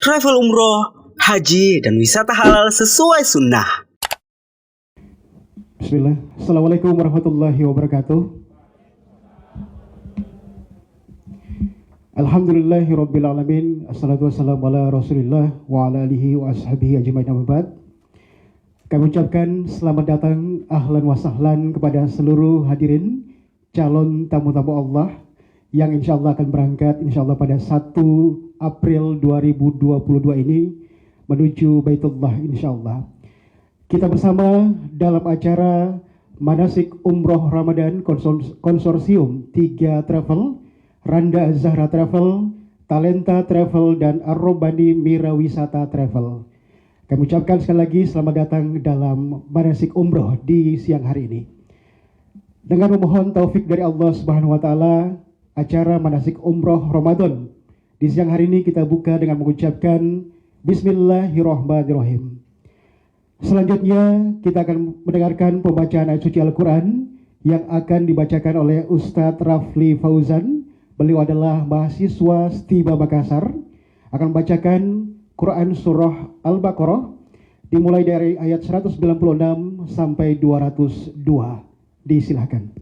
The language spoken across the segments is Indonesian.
travel umroh, haji, dan wisata halal sesuai sunnah. Bismillah. Assalamualaikum warahmatullahi wabarakatuh. Alhamdulillahirabbil alamin. Assalatu wassalamu ala Rasulillah wa ala alihi wa ashabihi ajmain, amma ba'd. Kami ucapkan selamat datang, ahlan wa sahlan kepada seluruh hadirin calon tamu-tamu Allah yang insyaallah akan berangkat insyaallah pada 1 April 2022 ini menuju Baitullah insyaallah. Kita bersama dalam acara Manasik Umroh Ramadan Konsorsium 3 Travel, Randa Zahra Travel, Talenta Travel, dan Ar-Robani Mira Wisata Travel. Kami ucapkan sekali lagi selamat datang dalam Manasik Umroh di siang hari ini. Dengan memohon taufik dari Allah Subhanahu wa taala, acara Manasik Umroh Ramadan di siang hari ini kita buka dengan mengucapkan Bismillahirrahmanirrahim. Selanjutnya kita akan mendengarkan pembacaan ayat suci Al-Quran yang akan dibacakan oleh Ustadz Rafli Fauzan. Beliau adalah mahasiswa STIBA Makassar, akan membacakan Quran Surah Al-Baqarah dimulai dari ayat 196 sampai 202. Disilahkan.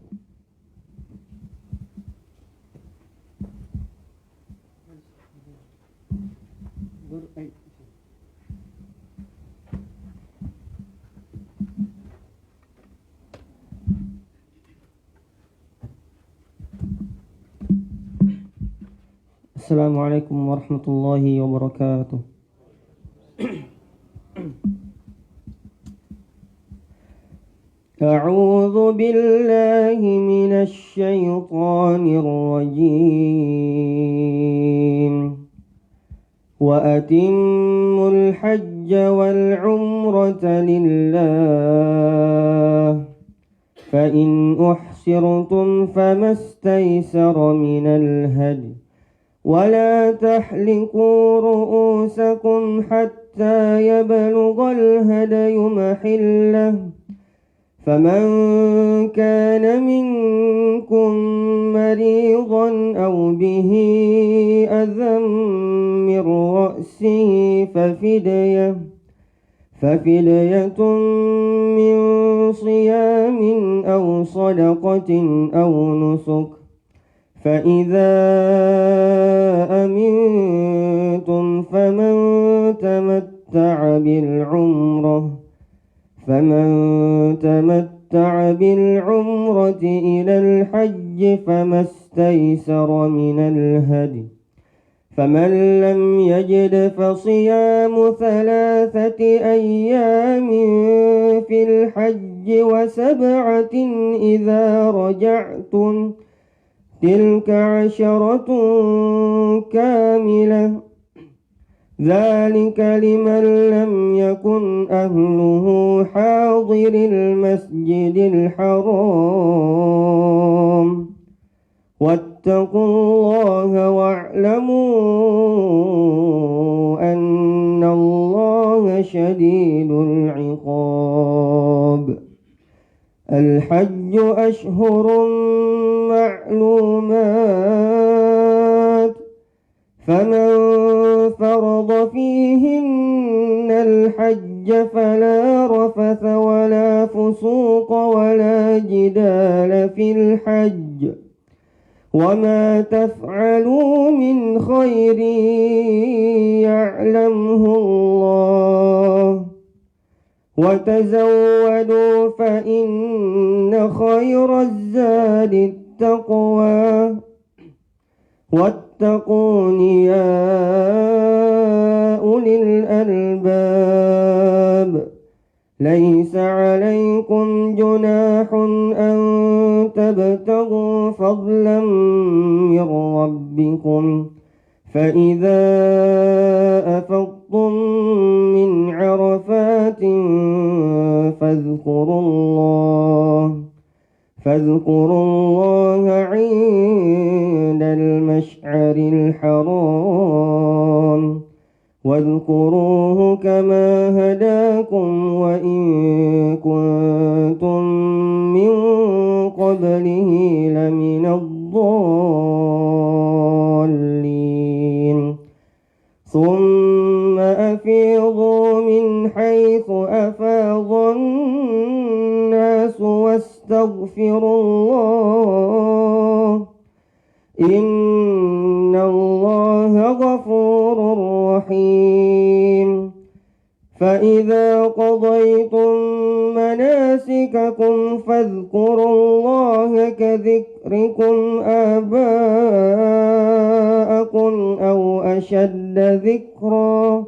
Assalamualaikum warahmatullahi wabarakatuh. أعوذ بالله من الشيطان الرجيم وأتموا الحج والعمرة لله فإن أحصرتم فما استيسر من الهدي ولا تحلقوا رؤوسكم حتى يبلغ الهدي محله فمن كان منكم مريضا أو به أذى من رأسه ففدية من صيام أو صدقة أو نسك فإذا أمنتم فمن تمتع بالعمرة إلى الحج فما استيسر من الهدي فمن لم يجد فصيام 3 أيام في الحج و7 إذا رجعتم تلك 10 كاملة ذلك لمن لم يكن أهله حاضر المسجد الحرام واتقوا الله واعلموا أن الله شديد العقاب. الحج أشهر معلومات فمن فرض فيهن الحج فلا رفث ولا فسوق ولا جدال في الحج وما تفعلوا من خير يعلمه الله وتزودوا فإن خير الزاد التقوى واتقون يا أولي الألباب. ليس عليكم جناح أن تبتغوا فضلا من ربكم فإذا أفضتم من عرفات فاذكروا الله عند المشعر الحرام واذكروه كما هداكم وإن كنتم من قبله لمن الضالين ثم ثم أفيضوا من حيث أفاض الناس واستغفروا الله إن الله غفور رحيم فإذا قضيتم مناسككم فاذكروا الله كذكركم آباءكم أو أشد ذكرا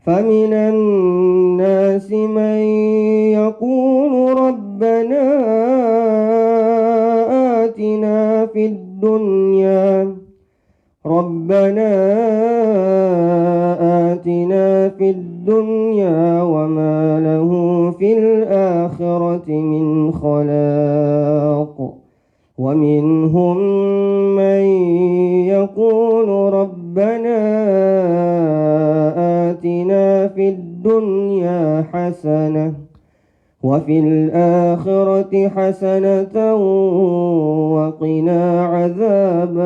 فمن الناس من يقول ربنا آتنا في الدنيا وما له في الآخرة من خلاق ومنهم من يقول ربنا آتنا في الدنيا حسنة وفي الآخرة حسنة وقنا عذاب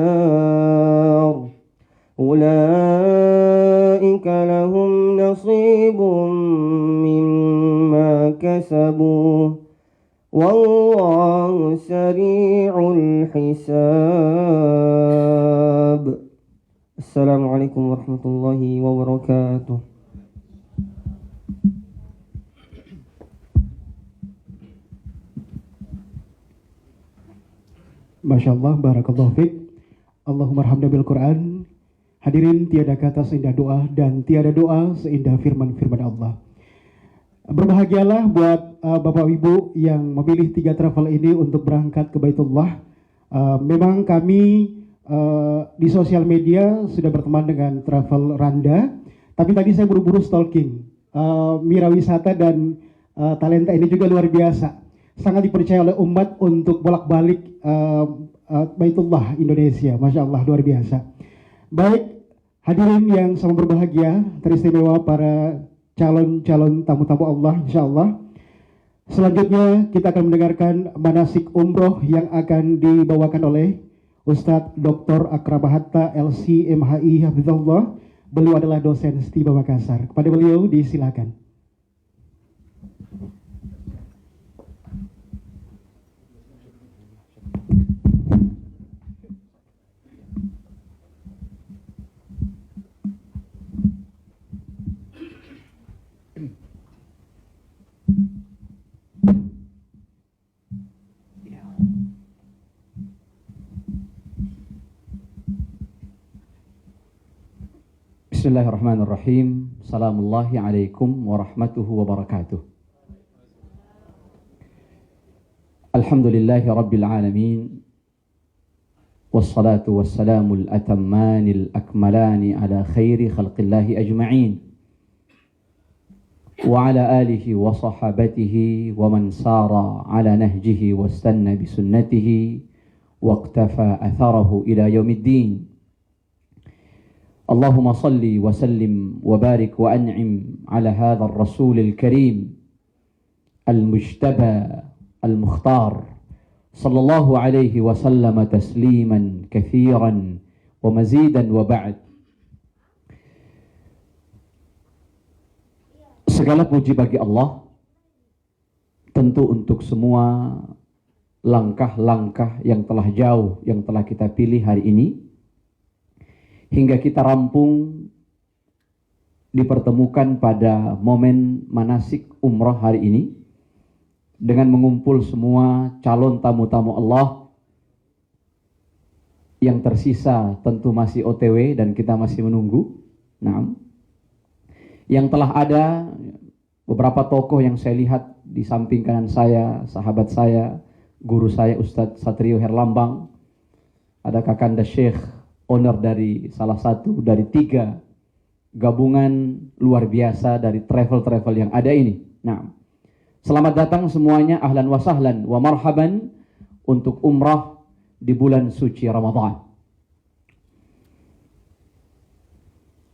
النار أولئك لهم نصيب مما كسبوا والله سريع الحساب السلام عليكم ورحمة الله وبركاته. Masya Allah, barakallahu fiqh. Allahumma arhamna bil Quran. Hadirin, tiada kata seindah doa dan tiada doa seindah firman-firman Allah. Berbahagialah buat Bapak Ibu yang memilih 3 travel ini untuk berangkat ke Baitullah. Memang kami di sosial media sudah berteman dengan Travel Randa, tapi tadi saya buru-buru stalking. Mira Wisata dan talenta ini juga luar biasa. Sangat dipercaya oleh umat untuk bolak-balik Baitullah Indonesia. Masya Allah, luar biasa. Baik, hadirin yang sama berbahagia, teristimewa para calon-calon tamu-tamu Allah, insya Allah. Selanjutnya kita akan mendengarkan manasik umroh yang akan dibawakan oleh Ustadz Dr. Akram Hatta LC MHI Hafizahullah. Beliau adalah dosen STIBA Makassar. Kepada beliau disilakan. Bismillahirrahmanirrahim. Assalamullahi alaikum warahmatullahi wabarakatuh. Alhamdulillahi rabbil alamin. Wassalatu wassalamul atammanil akmalani ala khairi khalqillahi ajma'in. Wa ala alihi wa sahabatihi wa man sara ala nahjihi wa istanna bisunnatihi wa iqtafa atharahu ila yaumiddin. اللهم صل وسلم وبارك وأنعم على هذا الرسول الكريم المجتبى المختار صلى الله عليه وسلم تسليما كثيرا ومزيدا وبعد. Segala puji bagi Allah, tentu untuk semua langkah-langkah yang telah jauh, yang telah kita pilih hari ini, hingga kita rampung dipertemukan pada momen manasik umrah hari ini dengan mengumpul semua calon tamu-tamu Allah yang tersisa tentu masih OTW dan kita masih menunggu. Nah, yang telah ada beberapa tokoh yang saya lihat di samping kanan saya, sahabat saya, guru saya Ustadz Satrio Herlambang, ada Kakanda Syekh, owner dari salah satu dari 3 gabungan luar biasa dari travel-travel yang ada ini. Nah, selamat datang semuanya, ahlan wa sahlan wa marhaban untuk umrah di bulan suci Ramadan.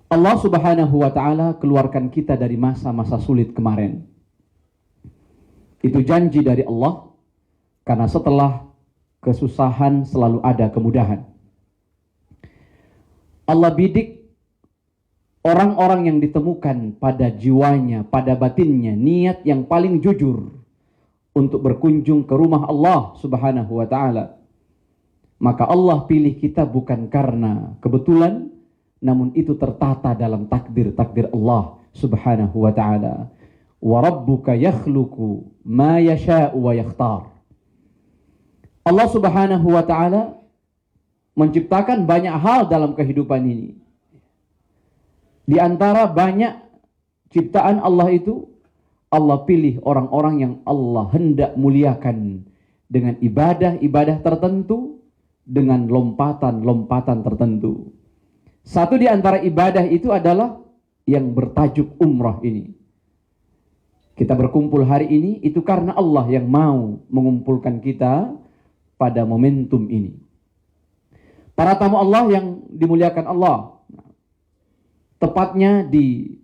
Allah Subhanahu wa ta'ala keluarkan kita dari masa-masa sulit kemarin. Itu janji dari Allah, karena setelah kesusahan selalu ada kemudahan. Allah bidik orang-orang yang ditemukan pada jiwanya, pada batinnya, niat yang paling jujur untuk berkunjung ke rumah Allah Subhanahu wa ta'ala. Maka Allah pilih kita bukan karena kebetulan, namun itu tertata dalam takdir-takdir Allah Subhanahu wa ta'ala. Wa rabbuka yakhluqu ma yasha'u wa yakhtar. Allah Subhanahu wa ta'ala menciptakan banyak hal dalam kehidupan ini. Di antara banyak ciptaan Allah itu, Allah pilih orang-orang yang Allah hendak muliakan dengan ibadah-ibadah tertentu, dengan lompatan-lompatan tertentu. Satu di antara ibadah itu adalah yang bertajuk umrah ini. Kita berkumpul hari ini itu karena Allah yang mau mengumpulkan kita pada momentum ini. Para tamu Allah yang dimuliakan Allah, tepatnya di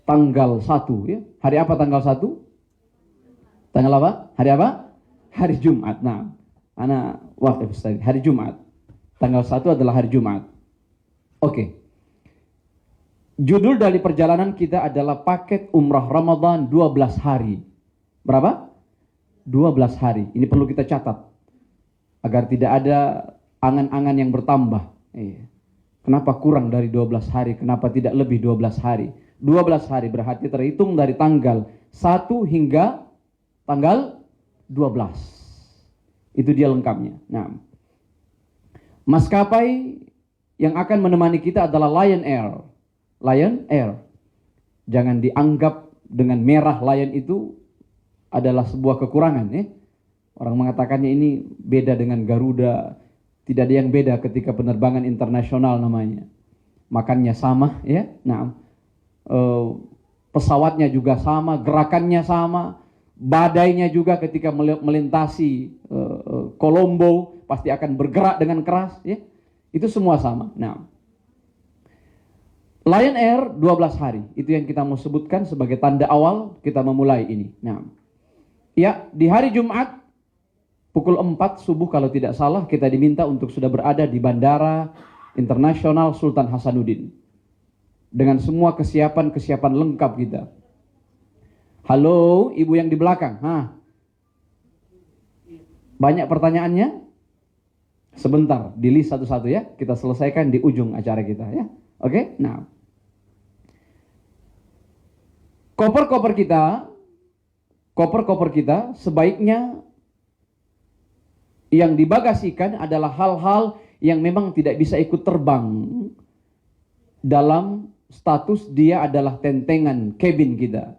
tanggal 1 ya. Hari apa tanggal 1? Tanggal apa? Hari apa? Hari Jumat. Nah, ana waqif Ustaz. Hari Jumat. Tanggal 1 adalah hari Jumat. Oke. Judul dari perjalanan kita adalah paket umrah Ramadan 12 hari. Berapa? 12 hari. Ini perlu kita catat agar tidak ada angan-angan yang bertambah. Kenapa kurang dari 12 hari? Kenapa tidak lebih 12 hari? 12 hari berarti terhitung dari tanggal 1 hingga tanggal 12. Itu dia lengkapnya. Nah, maskapai yang akan menemani kita adalah Lion Air. Lion Air. Jangan dianggap dengan merah Lion itu adalah sebuah kekurangan ya. Orang mengatakannya ini beda dengan Garuda. Tidak ada yang beda ketika penerbangan internasional namanya. Makannya sama ya. Nah, pesawatnya juga sama, gerakannya sama, badainya juga ketika melintasi Kolombo pasti akan bergerak dengan keras ya. Itu semua sama. Nah, Lion Air 12 hari itu yang kita mau sebutkan sebagai tanda awal kita memulai ini. Nah, ya, di hari Jumat pukul 4 subuh kalau tidak salah kita diminta untuk sudah berada di Bandara Internasional Sultan Hasanuddin dengan semua kesiapan lengkap kita. Halo, ibu yang di belakang. Banyak pertanyaannya? Sebentar, di list satu-satu ya. Kita selesaikan di ujung acara kita ya. Oke? Nah, koper-koper kita sebaiknya yang dibagasikan adalah hal-hal yang memang tidak bisa ikut terbang dalam status dia adalah tentengan cabin kita.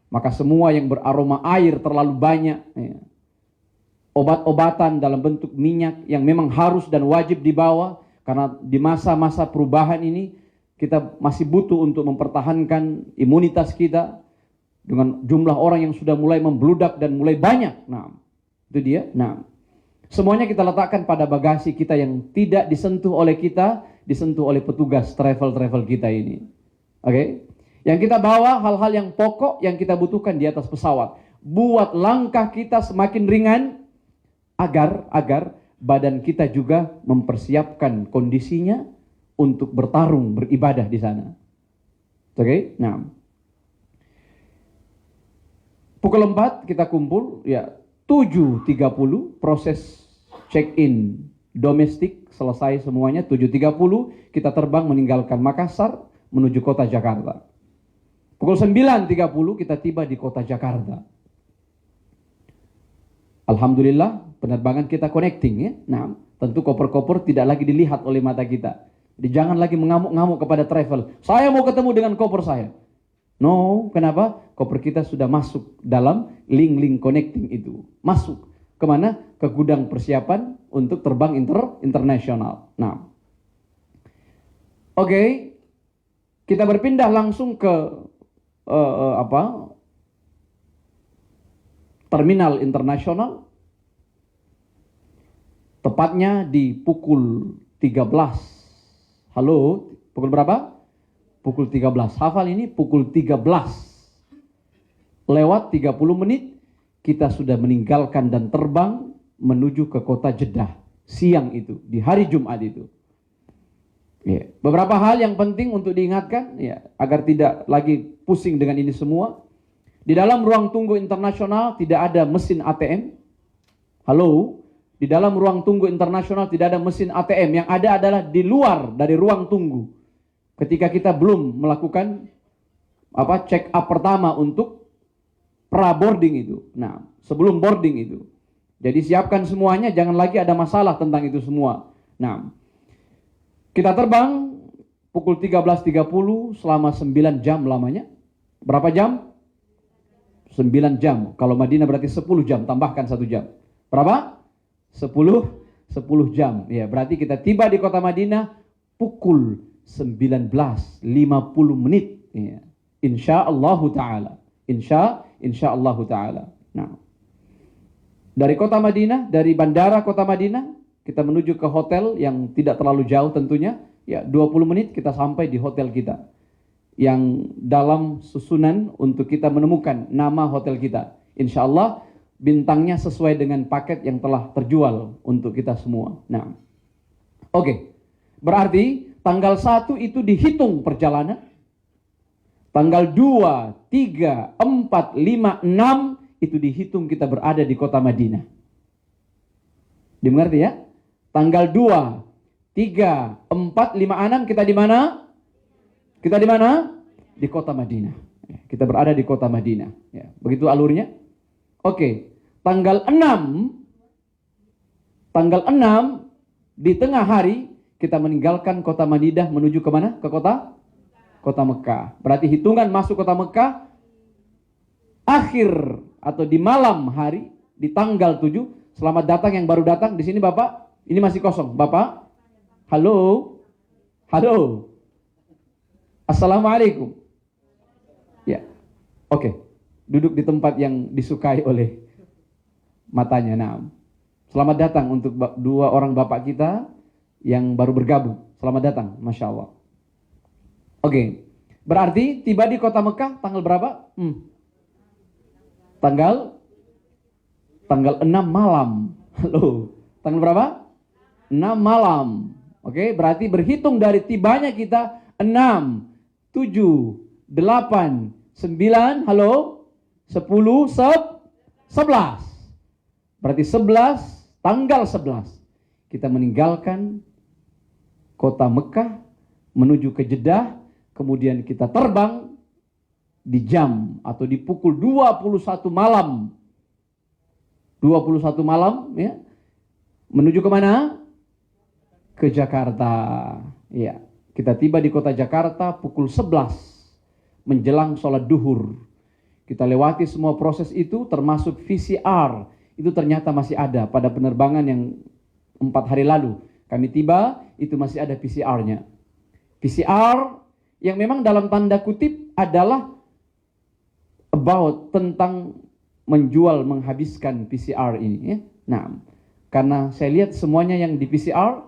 Maka semua yang beraroma air terlalu banyak ya. Obat-obatan dalam bentuk minyak yang memang harus dan wajib dibawa karena di masa-masa perubahan ini kita masih butuh untuk mempertahankan imunitas kita dengan jumlah orang yang sudah mulai membludak dan mulai banyak. Nah, itu dia. Nah, semuanya kita letakkan pada bagasi kita yang tidak disentuh oleh kita, disentuh oleh petugas travel kita ini. Oke? Yang kita bawa hal-hal yang pokok yang kita butuhkan di atas pesawat. Buat langkah kita semakin ringan agar badan kita juga mempersiapkan kondisinya untuk bertarung, beribadah di sana. Oke? Nah, pukul 4 kita kumpul, ya 7.30 proses check-in domestik selesai semuanya. 7.30 kita terbang meninggalkan Makassar menuju kota Jakarta. Pukul 9.30 kita tiba di kota Jakarta. Alhamdulillah penerbangan kita connecting ya. Nah, tentu koper-koper tidak lagi dilihat oleh mata kita. Jadi jangan lagi mengamuk-ngamuk kepada travel. Saya mau ketemu dengan koper saya. No, kenapa? Koper kita sudah masuk dalam link connecting itu. Masuk kemana? Ke gudang persiapan untuk terbang internasional. Nah, oke, kita berpindah langsung ke terminal internasional. Tepatnya di pukul 13. Halo, pukul berapa? Pukul 13. Hafal ini, pukul 13. Lewat 30 menit, kita sudah meninggalkan dan terbang menuju ke kota Jeddah. Siang itu, di hari Jumat itu. Ya. Beberapa hal yang penting untuk diingatkan ya, agar tidak lagi pusing dengan ini semua. Di dalam ruang tunggu internasional tidak ada mesin ATM. Halo, di dalam ruang tunggu internasional tidak ada mesin ATM. Yang ada adalah di luar dari ruang tunggu. Ketika kita belum melakukan check up pertama untuk pra-boarding itu. Nah, sebelum boarding itu. Jadi siapkan semuanya, jangan lagi ada masalah tentang itu semua. Nah, kita terbang pukul 13.30 selama 9 jam lamanya. Berapa jam? 9 jam. Kalau Madinah berarti 10 jam, tambahkan 1 jam. Berapa? 10 jam. Ya, berarti kita tiba di kota Madinah pukul 19.50 menit. Ya. Insyaallah ta'ala. Insyaallah ta'ala. Nah, dari kota Madinah, dari bandara kota Madinah, kita menuju ke hotel yang tidak terlalu jauh tentunya. Ya, 20 menit kita sampai di hotel kita. Yang dalam susunan untuk kita menemukan nama hotel kita. Insya Allah bintangnya sesuai dengan paket yang telah terjual untuk kita semua. Nah, oke. Berarti tanggal 1 itu dihitung perjalanan. Tanggal 2, 3, 4, 5, 6 itu dihitung kita berada di kota Madinah. Dimengerti ya? Tanggal 2, 3, 4, 5, 6 kita di mana? Kita di mana? Di kota Madinah. Kita berada di kota Madinah. Ya, begitu alurnya. Oke, tanggal 6 di tengah hari kita meninggalkan kota Madinah menuju ke mana? Ke kota Mekah. Berarti hitungan masuk kota Mekah akhir atau di malam hari di tanggal 7. Selamat datang yang baru datang di sini Bapak. Ini masih kosong, Bapak. Halo. Assalamualaikum. Ya, oke. Duduk di tempat yang disukai oleh matanya. Nah, selamat datang untuk 2 orang Bapak kita yang baru bergabung. Selamat datang, Masya Allah. Oke, berarti tiba di kota Mekah tanggal berapa? Tanggal 6 malam. Halo, tanggal berapa? 6 malam. Oke, berarti berhitung dari tibanya kita 6, 7, 8, 9, halo, 10, 11. Berarti tanggal 11 kita meninggalkan kota Mekah menuju ke Jeddah, kemudian kita terbang di jam atau di pukul 21 malam. 21 malam ya. Menuju ke mana? Ke Jakarta. Ya, kita tiba di kota Jakarta pukul 11 menjelang sholat duhur. Kita lewati semua proses itu termasuk VCR. Itu ternyata masih ada pada penerbangan yang 4 hari lalu. Kami tiba, itu masih ada PCR-nya. PCR yang memang dalam tanda kutip adalah tentang menjual, menghabiskan PCR ini. Ya. Nah, karena saya lihat semuanya yang di PCR,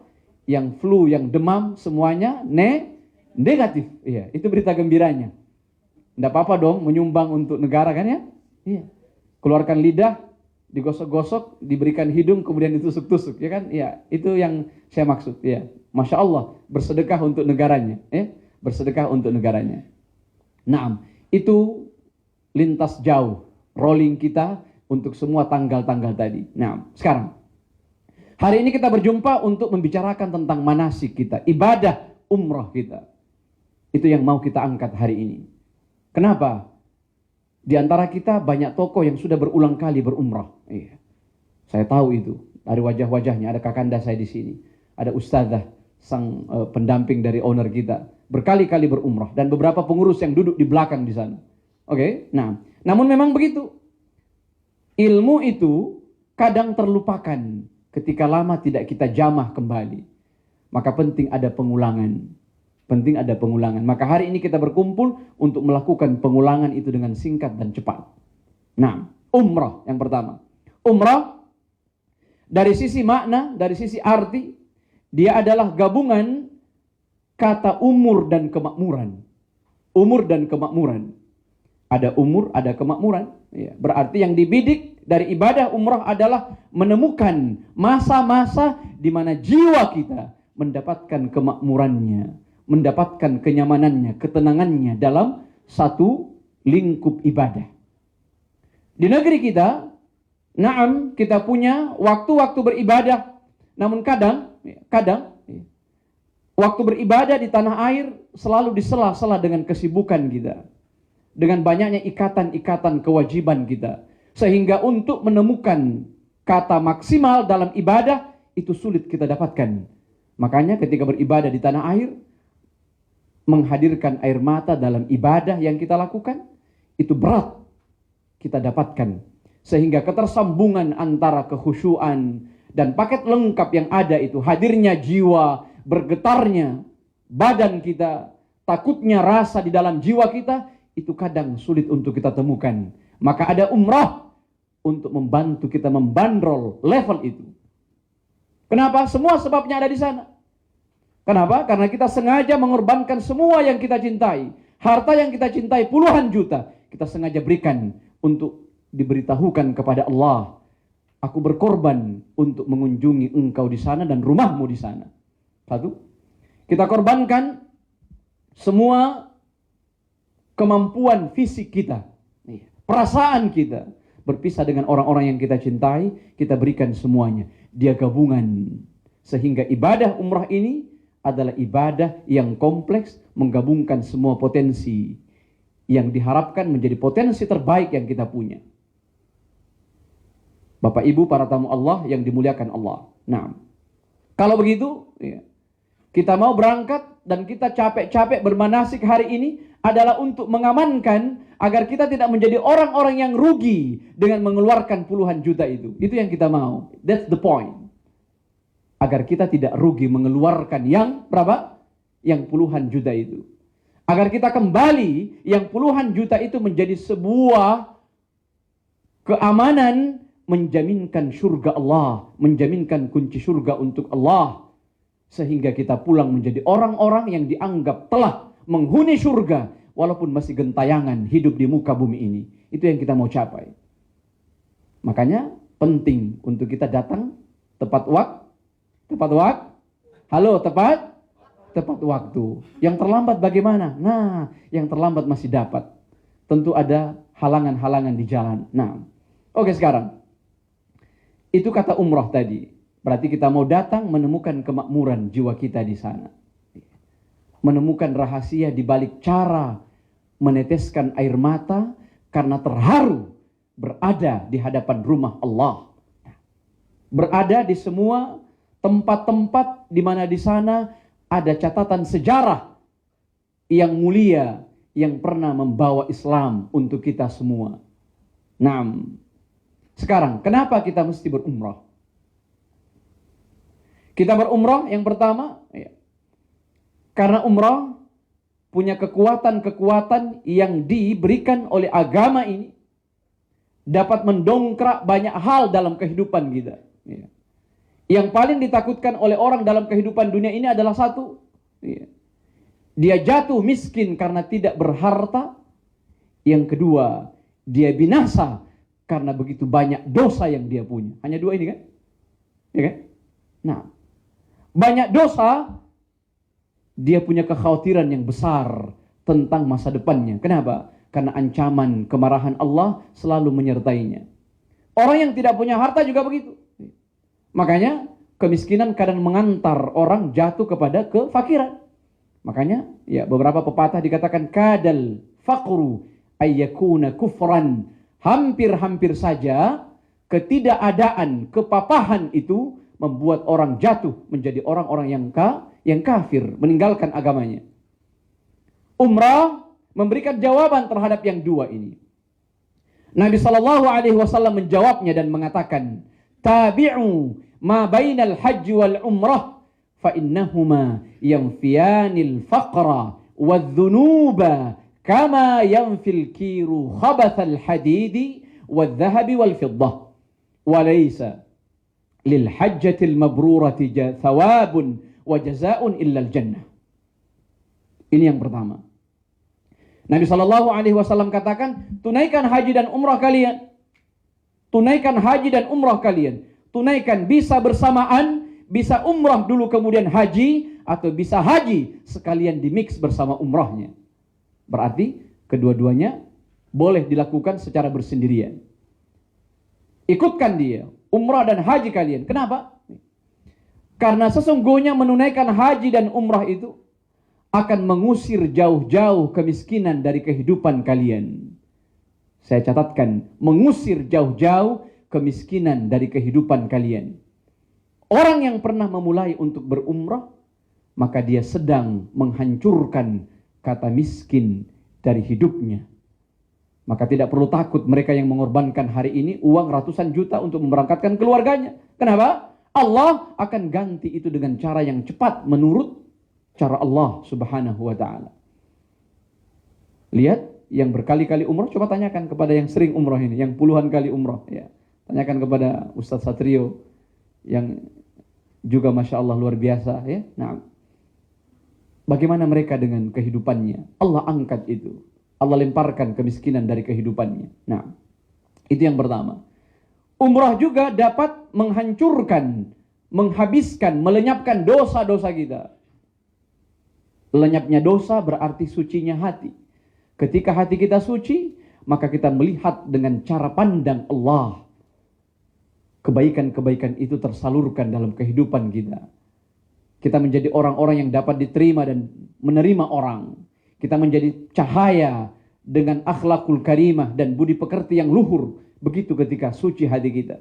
yang flu, yang demam, semuanya negatif. Iya, itu berita gembiranya. Tidak apa-apa dong menyumbang untuk negara kan ya? Iya. Keluarkan lidah, digosok-gosok, diberikan hidung, kemudian ditusuk-tusuk, ya kan? Iya, itu yang saya maksud. Ya, Masya Allah, bersedekah untuk negaranya. Ya, bersedekah untuk negaranya. Nah, itu lintas jauh, rolling kita untuk semua tanggal-tanggal tadi. Nah, sekarang hari ini kita berjumpa untuk membicarakan tentang manasik kita, ibadah umrah kita. Itu yang mau kita angkat hari ini. Kenapa? Di antara kita banyak tokoh yang sudah berulang kali berumrah. Iya. Saya tahu itu dari wajah-wajahnya. Ada kakanda saya di sini, ada ustazah sang pendamping dari owner kita, berkali-kali berumrah, dan beberapa pengurus yang duduk di belakang di sana. Oke. Nah, namun memang begitu. Ilmu itu kadang terlupakan ketika lama tidak kita jamah kembali. Maka penting ada pengulangan. Penting ada pengulangan. Maka hari ini kita berkumpul untuk melakukan pengulangan itu dengan singkat dan cepat. Nah, umrah yang pertama. Umrah dari sisi makna, dari sisi arti, dia adalah gabungan kata umur dan kemakmuran. Umur dan kemakmuran. Ada umur, ada kemakmuran. Ya, berarti yang dibidik dari ibadah umrah adalah menemukan masa-masa di mana jiwa kita, mendapatkan kemakmurannya, mendapatkan kenyamanannya, ketenangannya dalam satu lingkup ibadah. Di negeri kita, na'am, kita punya waktu-waktu beribadah, namun kadang waktu beribadah di tanah air selalu disela-sela dengan kesibukan kita, dengan banyaknya ikatan-ikatan kewajiban kita, sehingga untuk menemukan kata maksimal dalam ibadah itu sulit kita dapatkan. Makanya ketika beribadah di tanah air, menghadirkan air mata dalam ibadah yang kita lakukan itu berat kita dapatkan, sehingga ketersambungan antara kekhusyuan dan paket lengkap yang ada itu, hadirnya jiwa, bergetarnya badan kita, takutnya rasa di dalam jiwa kita, itu kadang sulit untuk kita temukan. Maka ada umrah untuk membantu kita membandrol level itu. Kenapa? Semua sebabnya ada di sana. Kenapa? Karena kita sengaja mengorbankan semua yang kita cintai. Harta yang kita cintai puluhan juta, kita sengaja berikan untuk diberitahukan kepada Allah, aku berkorban untuk mengunjungi engkau di sana dan rumahmu di sana. Satu, kita korbankan semua kemampuan fisik kita, perasaan kita, berpisah dengan orang-orang yang kita cintai, kita berikan semuanya. Dia gabungan. Sehingga ibadah umrah ini adalah ibadah yang kompleks, menggabungkan semua potensi yang diharapkan menjadi potensi terbaik yang kita punya. Bapak Ibu para tamu Allah yang dimuliakan Allah. Nah, kalau begitu, kita mau berangkat dan kita capek-capek bermanasik hari ini adalah untuk mengamankan agar kita tidak menjadi orang-orang yang rugi dengan mengeluarkan puluhan juta itu. Itu yang kita mau. That's the point. Agar kita tidak rugi mengeluarkan yang berapa? Yang puluhan juta itu. Agar kita kembali yang puluhan juta itu menjadi sebuah keamanan, menjaminkan surga Allah, menjaminkan kunci surga untuk Allah. Sehingga kita pulang menjadi orang-orang yang dianggap telah menghuni surga, walaupun masih gentayangan hidup di muka bumi ini. Itu yang kita mau capai. Makanya penting untuk kita datang tepat waktu. Halo, tepat waktu. Yang terlambat bagaimana? Nah, yang terlambat masih dapat. Tentu ada halangan-halangan di jalan. Nah, oke, sekarang itu kata umrah tadi. Berarti kita mau datang menemukan kemakmuran jiwa kita di sana. Menemukan rahasia di balik cara meneteskan air mata karena terharu berada di hadapan rumah Allah. Berada di semua tempat-tempat di mana di sana ada catatan sejarah yang mulia yang pernah membawa Islam untuk kita semua. Nah, sekarang kenapa kita mesti berumrah? Kita berumrah yang pertama, karena umrah punya kekuatan-kekuatan yang diberikan oleh agama ini, dapat mendongkrak banyak hal dalam kehidupan kita. Yang paling ditakutkan oleh orang dalam kehidupan dunia ini adalah satu, dia jatuh miskin karena tidak berharta. Yang kedua, dia binasa karena begitu banyak dosa yang dia punya. Hanya dua ini kan? Ya kan? Nah, banyak dosa, dia punya kekhawatiran yang besar tentang masa depannya. Kenapa? Karena ancaman kemarahan Allah selalu menyertainya. Orang yang tidak punya harta juga begitu. Makanya kemiskinan kadang mengantar orang jatuh kepada kefakiran. Makanya ya beberapa pepatah dikatakan kadal faqru ayyakuna kufran. Hampir-hampir saja ketidakadaan, kepapahan itu membuat orang jatuh menjadi orang-orang yang kafir, meninggalkan agamanya. Umrah memberikan jawaban terhadap yang dua ini. Nabi SAW menjawabnya dan mengatakan, tabi'u ma bainal hajj wal umrah fa innahuma yanfiyanil faqra wadh-dhunuba kama yanfil kiru khabathal hadidi wadh-dhahabi wal fiddah wa laysa lil hajjatil mabrurati thawabun wa jazaa'un illa al jannah. Ini yang pertama. Nabi SAW katakan, tunaikan haji dan umrah kalian. Tunaikan haji dan umrah kalian. Tunaikan bisa bersamaan, bisa umrah dulu kemudian haji, atau bisa haji sekalian dimix bersama umrahnya. Berarti kedua-duanya boleh dilakukan secara bersendirian. Ikutkan dia, umrah dan haji kalian. Kenapa? Karena sesungguhnya menunaikan haji dan umrah itu akan mengusir jauh-jauh kemiskinan dari kehidupan kalian. Saya catatkan, mengusir jauh-jauh kemiskinan dari kehidupan kalian. Orang yang pernah memulai untuk berumrah, maka dia sedang menghancurkan kata miskin dari hidupnya. Maka tidak perlu takut mereka yang mengorbankan hari ini uang ratusan juta untuk memberangkatkan keluarganya. Kenapa? Allah akan ganti itu dengan cara yang cepat menurut cara Allah Subhanahu wa ta'ala. Lihat yang berkali-kali umrah, coba tanyakan kepada yang sering umrah ini, yang puluhan kali umrah, ya. Tanyakan kepada Ustadz Satrio yang juga Masya Allah luar biasa, ya. Nah, bagaimana mereka dengan kehidupannya? Allah angkat itu. Allah lemparkan kemiskinan dari kehidupannya. Nah, itu yang pertama. Umrah juga dapat menghancurkan, menghabiskan, melenyapkan dosa-dosa kita. Lenyapnya dosa berarti sucinya hati. Ketika hati kita suci, maka kita melihat dengan cara pandang Allah. Kebaikan-kebaikan itu tersalurkan dalam kehidupan kita. Kita menjadi orang-orang yang dapat diterima dan menerima orang. Kita menjadi cahaya dengan akhlakul karimah dan budi pekerti yang luhur. Begitu ketika suci hati kita.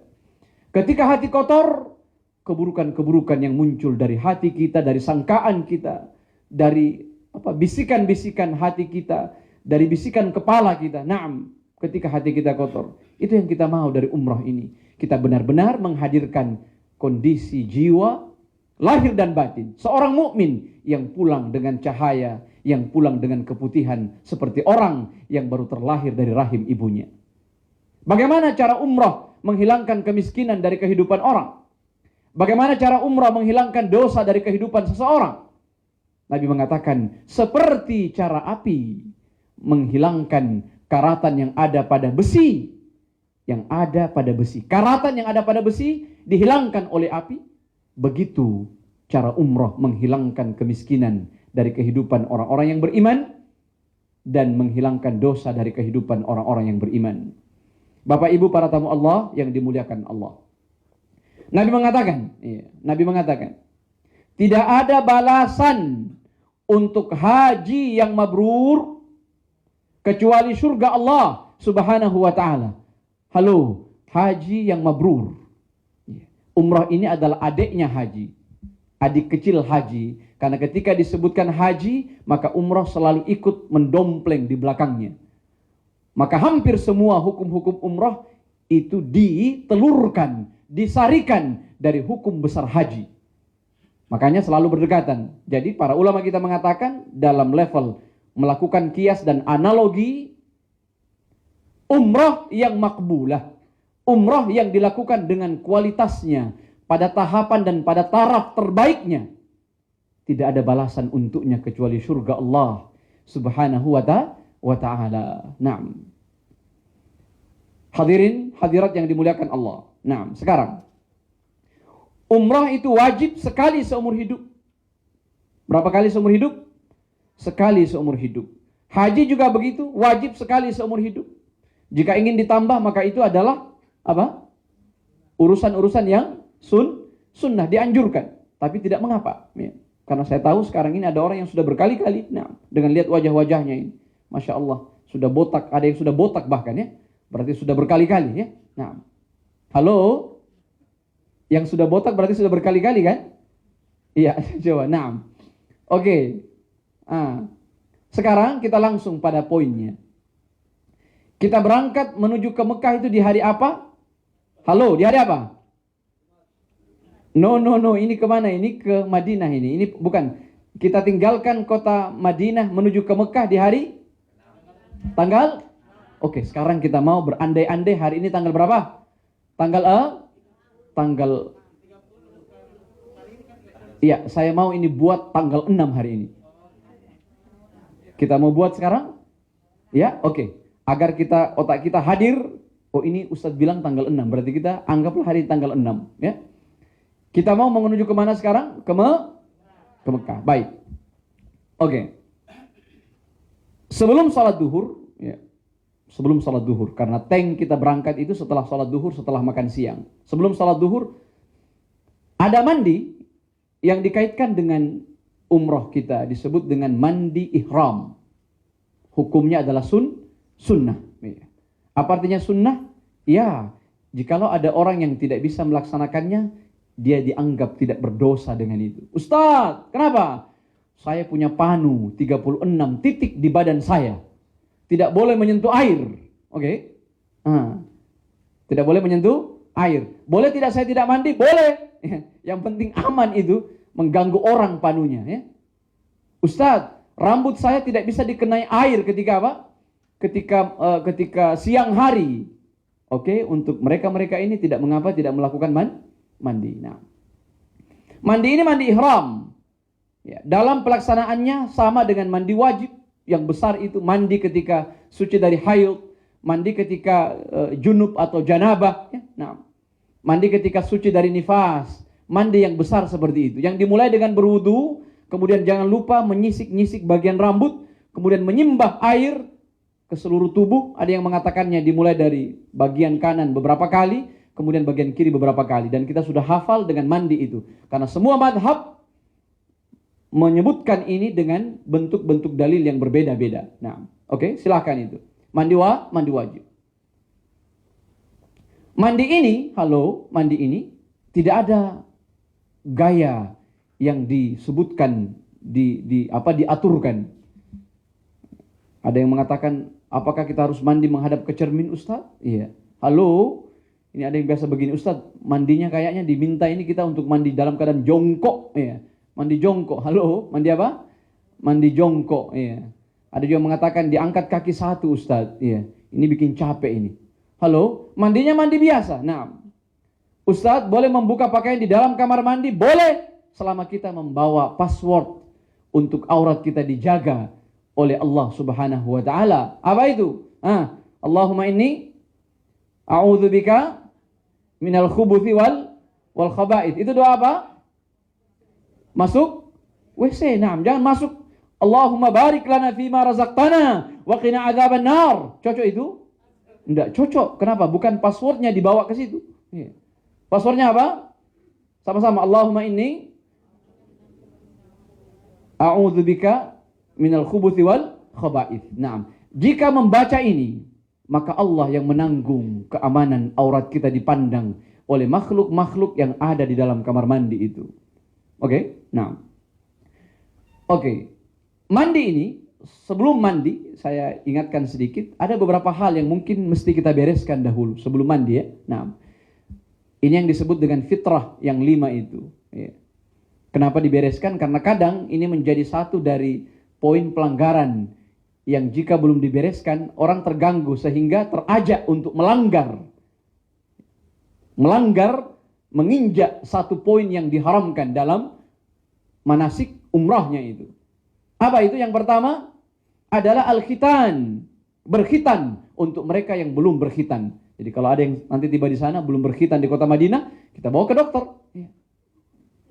Ketika hati kotor, keburukan-keburukan yang muncul dari hati kita, dari sangkaan kita, dari bisikan-bisikan hati kita, dari bisikan kepala kita. Naam, ketika hati kita kotor. Itu yang kita mau dari umrah ini. Kita benar-benar menghadirkan kondisi jiwa, lahir dan batin. Seorang mukmin yang pulang dengan cahaya, yang pulang dengan keputihan, seperti orang yang baru terlahir dari rahim ibunya. Bagaimana cara umrah menghilangkan kemiskinan dari kehidupan orang? Bagaimana cara umrah menghilangkan dosa dari kehidupan seseorang? Nabi mengatakan, seperti cara api menghilangkan karatan yang ada pada besi. Yang ada pada besi. Karatan yang ada pada besi dihilangkan oleh api. Begitu cara umrah menghilangkan kemiskinan dari kehidupan orang-orang yang beriman dan menghilangkan dosa dari kehidupan orang-orang yang beriman. Bapak Ibu para tamu Allah yang dimuliakan Allah. Nabi mengatakan, tidak ada balasan untuk haji yang mabrur kecuali surga Allah Subhanahu wa ta'ala. Halo, haji yang mabrur. Umrah ini adalah adiknya haji. Adik kecil haji. Karena ketika disebutkan haji, maka umrah selalu ikut mendompleng di belakangnya. Maka hampir semua hukum-hukum umrah itu ditelurkan, disarikan dari hukum besar haji. Makanya selalu berdekatan. Jadi para ulama kita mengatakan dalam level melakukan kias dan analogi, umrah yang makbulah, umrah yang dilakukan dengan kualitasnya, pada tahapan dan pada taraf terbaiknya, tidak ada balasan untuknya kecuali surga Allah Subhanahu wa ta'ala. Naam. Hadirin, hadirat yang dimuliakan Allah. Naam, sekarang umrah itu wajib sekali seumur hidup. Berapa kali seumur hidup? Sekali seumur hidup. Haji juga begitu, wajib sekali seumur hidup. Jika ingin ditambah maka itu adalah apa? Urusan-urusan yang sunnah, dianjurkan, tapi tidak mengapa. Ya. Karena saya tahu sekarang ini ada orang yang sudah berkali-kali, nah, dengan lihat wajah-wajahnya ini, Masya Allah, sudah botak, ada yang sudah botak bahkan ya, berarti sudah berkali-kali ya. Nah, halo, yang sudah botak berarti sudah berkali-kali kan? Iya, coba, nah, oke. Sekarang kita langsung pada poinnya. Kita berangkat menuju ke Mekah itu di hari apa? Halo, di hari apa? No, ini kemana? Ini ke Madinah ini. Ini bukan. Kita tinggalkan kota Madinah menuju ke Mekah di hari? Tanggal? Oke, sekarang kita mau berandai-andai hari ini tanggal berapa? Tanggal. Iya, saya mau ini buat tanggal 6 hari ini. Kita mau buat sekarang? Ya, oke. Agar otak kita hadir. Oh, ini Ustadz bilang tanggal 6. Berarti kita anggaplah hari tanggal 6. Ya. Kita mau menuju kemana sekarang? Ke Mekah. Baik. Oke. Sebelum salat duhur, ya. Sebelum salat duhur, karena tank kita berangkat itu setelah salat duhur, setelah makan siang. Sebelum salat duhur, ada mandi yang dikaitkan dengan umroh kita, disebut dengan mandi ihram. Hukumnya adalah sunnah. Apa artinya sunnah? Ya, jikalau ada orang yang tidak bisa melaksanakannya, dia dianggap tidak berdosa dengan itu. Ustaz, kenapa? Saya punya panu 36 titik di badan saya. Tidak boleh menyentuh air. Oke. Tidak boleh menyentuh air. Boleh tidak saya tidak mandi? Boleh. Yang penting aman itu, mengganggu orang panunya. Ya. Ustaz, rambut saya tidak bisa dikenai air ketika apa? Ketika siang hari. Oke, untuk mereka-mereka ini tidak mengapa tidak melakukan mandi. Nah, mandi ini mandi ihram. Ya, dalam pelaksanaannya sama dengan mandi wajib. Yang besar itu mandi ketika suci dari haid, mandi ketika junub atau janabah. Ya. Nah, mandi ketika suci dari nifas. Mandi yang besar seperti itu. Yang dimulai dengan berwudu, kemudian jangan lupa menyisik-nyisik bagian rambut, kemudian menyimbah air ke seluruh tubuh. Ada yang mengatakannya dimulai dari bagian kanan beberapa kali, kemudian bagian kiri beberapa kali. Dan kita sudah hafal dengan mandi itu. Karena semua madhab menyebutkan ini dengan bentuk-bentuk dalil yang berbeda-beda. Nah, oke, silahkan itu. Mandi wajib. Mandi ini tidak ada gaya yang disebutkan, diaturkan. Ada yang mengatakan, apakah kita harus mandi menghadap ke cermin, Ustaz? Iya. Halo, ini ada yang biasa begini, Ustaz, mandinya kayaknya diminta ini kita untuk mandi dalam keadaan jongkok. Iya. Mandi jongkok. Halo, mandi apa? Mandi jongkok. Iya. Ada juga mengatakan diangkat kaki satu, Ustaz. Iya. Ini bikin capek ini. Halo, mandinya mandi biasa. Nah, Ustaz, boleh membuka pakaian di dalam kamar mandi? Boleh, selama kita membawa password untuk aurat kita dijaga oleh Allah Subhanahu wa taala. Apa itu? Allahumma inni a'udzubika minal khubuthi wal khaba'ith. Itu doa apa? Masuk WC. Nah, jangan masuk Allahumma barik lana fima razaqtana wa qina adzaban nar. Cocok itu? Enggak cocok. Kenapa? Bukan passwordnya dibawa ke situ. Iya. Passwordnya apa? Sama-sama. Allahumma inni a'udzubika minal khubuthi wal khaba'ith. Nah, jika membaca ini, maka Allah yang menanggung keamanan aurat kita dipandang oleh makhluk-makhluk yang ada di dalam kamar mandi itu. Oke? Nah. Oke. Mandi ini, sebelum mandi, saya ingatkan sedikit, ada beberapa hal yang mungkin mesti kita bereskan dahulu sebelum mandi ya. Nah. Ini yang disebut dengan fitrah yang 5 itu. Ya. Kenapa dibereskan? Karena kadang ini menjadi satu dari poin pelanggaran yang jika belum dibereskan, orang terganggu sehingga terajak untuk melanggar, menginjak satu poin yang diharamkan dalam manasik umrahnya itu. Apa itu? Yang pertama adalah al-khitan, berkhitan untuk mereka yang belum berkhitan. Jadi kalau ada yang nanti tiba di sana belum berkhitan di kota Madinah, kita bawa ke dokter. Ya.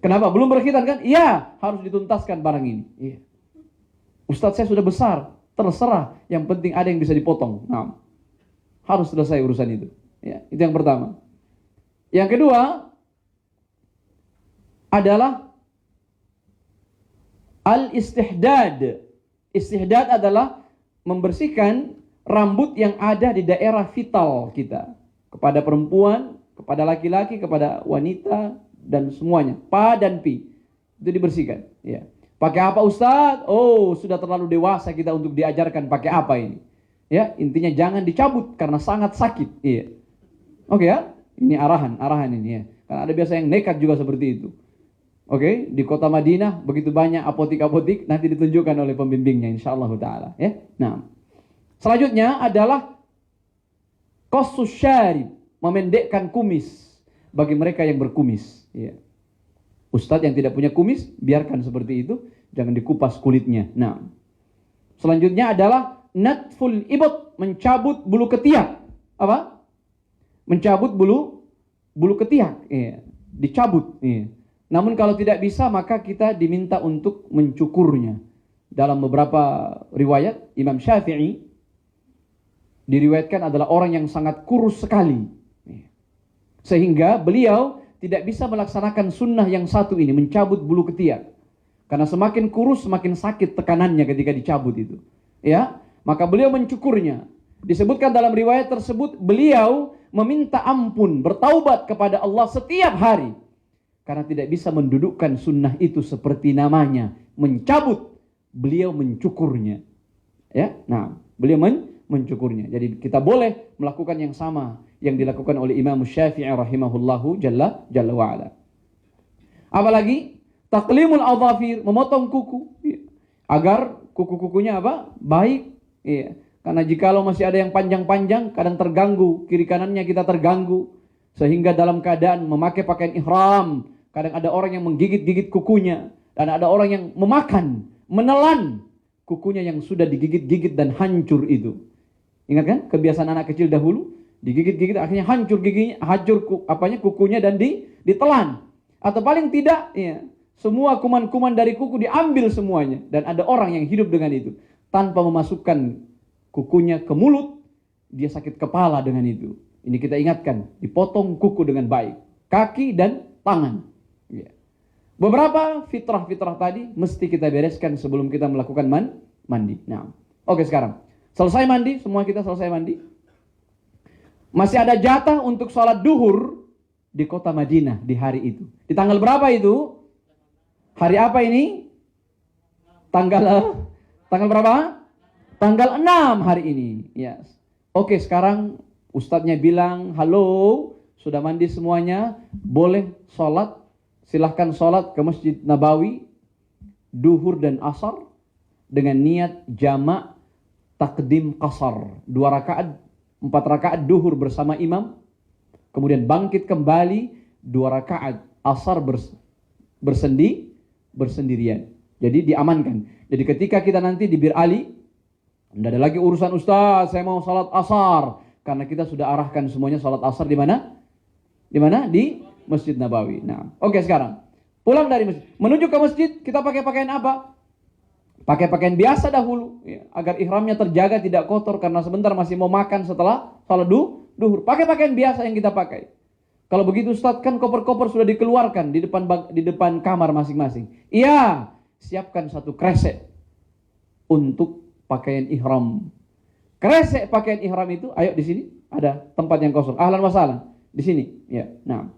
Kenapa? Belum berkhitan kan? Iya, harus dituntaskan barang ini. Iya. Ustadz, saya sudah besar, terserah. Yang penting ada yang bisa dipotong. Nah, harus selesai urusan itu. Ya, itu yang pertama. Yang kedua adalah al-istihdad. Istihdad adalah membersihkan rambut yang ada di daerah vital kita. Kepada perempuan, kepada laki-laki, kepada wanita, dan semuanya. Pa dan pi. Itu dibersihkan. Ya. Pakai apa Ustaz? Oh, sudah terlalu dewasa kita untuk diajarkan pakai apa ini. Ya, intinya jangan dicabut karena sangat sakit. Iya. Oke ya? Ini arahan ini ya. Karena ada biasa yang nekat juga seperti itu. Oke, di kota Madinah begitu banyak apotik-apotik, nanti ditunjukkan oleh pembimbingnya insyaallah taala ya. Nah, selanjutnya adalah qassus syarib, memendekkan kumis bagi mereka yang berkumis ya. Ustadz yang tidak punya kumis, biarkan seperti itu, jangan dikupas kulitnya. Nah, selanjutnya adalah natful ibot, mencabut bulu ketiak. Apa? Mencabut bulu ketiak ya. dicabut. Iya. Namun kalau tidak bisa maka kita diminta untuk mencukurnya. Dalam beberapa riwayat Imam Syafi'i diriwayatkan adalah orang yang sangat kurus sekali. Iya. Sehingga beliau tidak bisa melaksanakan sunnah yang satu ini, mencabut bulu ketiak. Karena semakin kurus semakin sakit tekanannya ketika dicabut itu. Ya, maka beliau mencukurnya. Disebutkan dalam riwayat tersebut beliau meminta ampun, bertaubat kepada Allah setiap hari. Karena tidak bisa mendudukkan sunnah itu seperti namanya, mencabut, beliau mencukurnya. Ya, nah, beliau mencukurnya. Jadi kita boleh melakukan yang sama yang dilakukan oleh Imam Syafi'i rahimahullahu jalla wa'ala. Apalagi taqlimul adhafir, memotong kuku agar kuku-kukunya apa? Baik. Iya. Karena jikalau masih ada yang panjang-panjang kadang terganggu, kiri kanannya kita terganggu sehingga dalam keadaan memakai pakaian ihram, kadang ada orang yang menggigit-gigit kukunya dan ada orang yang memakan, menelan kukunya yang sudah digigit-gigit dan hancur itu. Ingat kan kebiasaan anak kecil dahulu? Digigit-gigit akhirnya hancur giginya, kukunya dan ditelan. Atau paling tidak ya, semua kuman-kuman dari kuku diambil semuanya dan ada orang yang hidup dengan itu tanpa memasukkan kukunya ke mulut, dia sakit kepala dengan itu. Ini kita ingatkan, dipotong kuku dengan baik, kaki dan tangan. Ya. Beberapa fitrah-fitrah tadi mesti kita bereskan sebelum kita melakukan mandi. Nah, oke sekarang selesai mandi, semua kita selesai mandi. Masih ada jatah untuk sholat duhur di kota Madinah di hari itu. Di tanggal berapa itu? Hari apa ini? Tanggal berapa? Tanggal 6 hari ini. Yes. Oke, sekarang ustadznya bilang, halo, sudah mandi semuanya, boleh sholat. Silahkan sholat ke Masjid Nabawi, duhur dan asar, dengan niat jamak takdim qasar. 2 rakaat, 4 rakaat duhur bersama imam, kemudian bangkit kembali 2 rakaat asar bersendirian. Jadi diamankan. Jadi ketika kita nanti di Bir Ali, tidak ada lagi urusan ustaz, saya mau salat asar. Karena kita sudah arahkan semuanya salat asar di mana? Di mana? Di Masjid Nabawi. Nah, oke sekarang. Pulang dari masjid. Menuju ke masjid, kita pakai pakaian apa? Pakai pakaian biasa dahulu. Ya, agar ihramnya terjaga tidak kotor. Karena sebentar masih mau makan setelah salat duhur. Pakai pakaian biasa yang kita pakai. Kalau begitu Ustaz, kan koper-koper sudah dikeluarkan di depan kamar masing-masing. Iya, siapkan 1 kresek untuk pakaian ihram. Kresek pakaian ihram itu, ayo di sini ada tempat yang kosong. Ahlan wa sahlan. Di sini. Ya. Nah.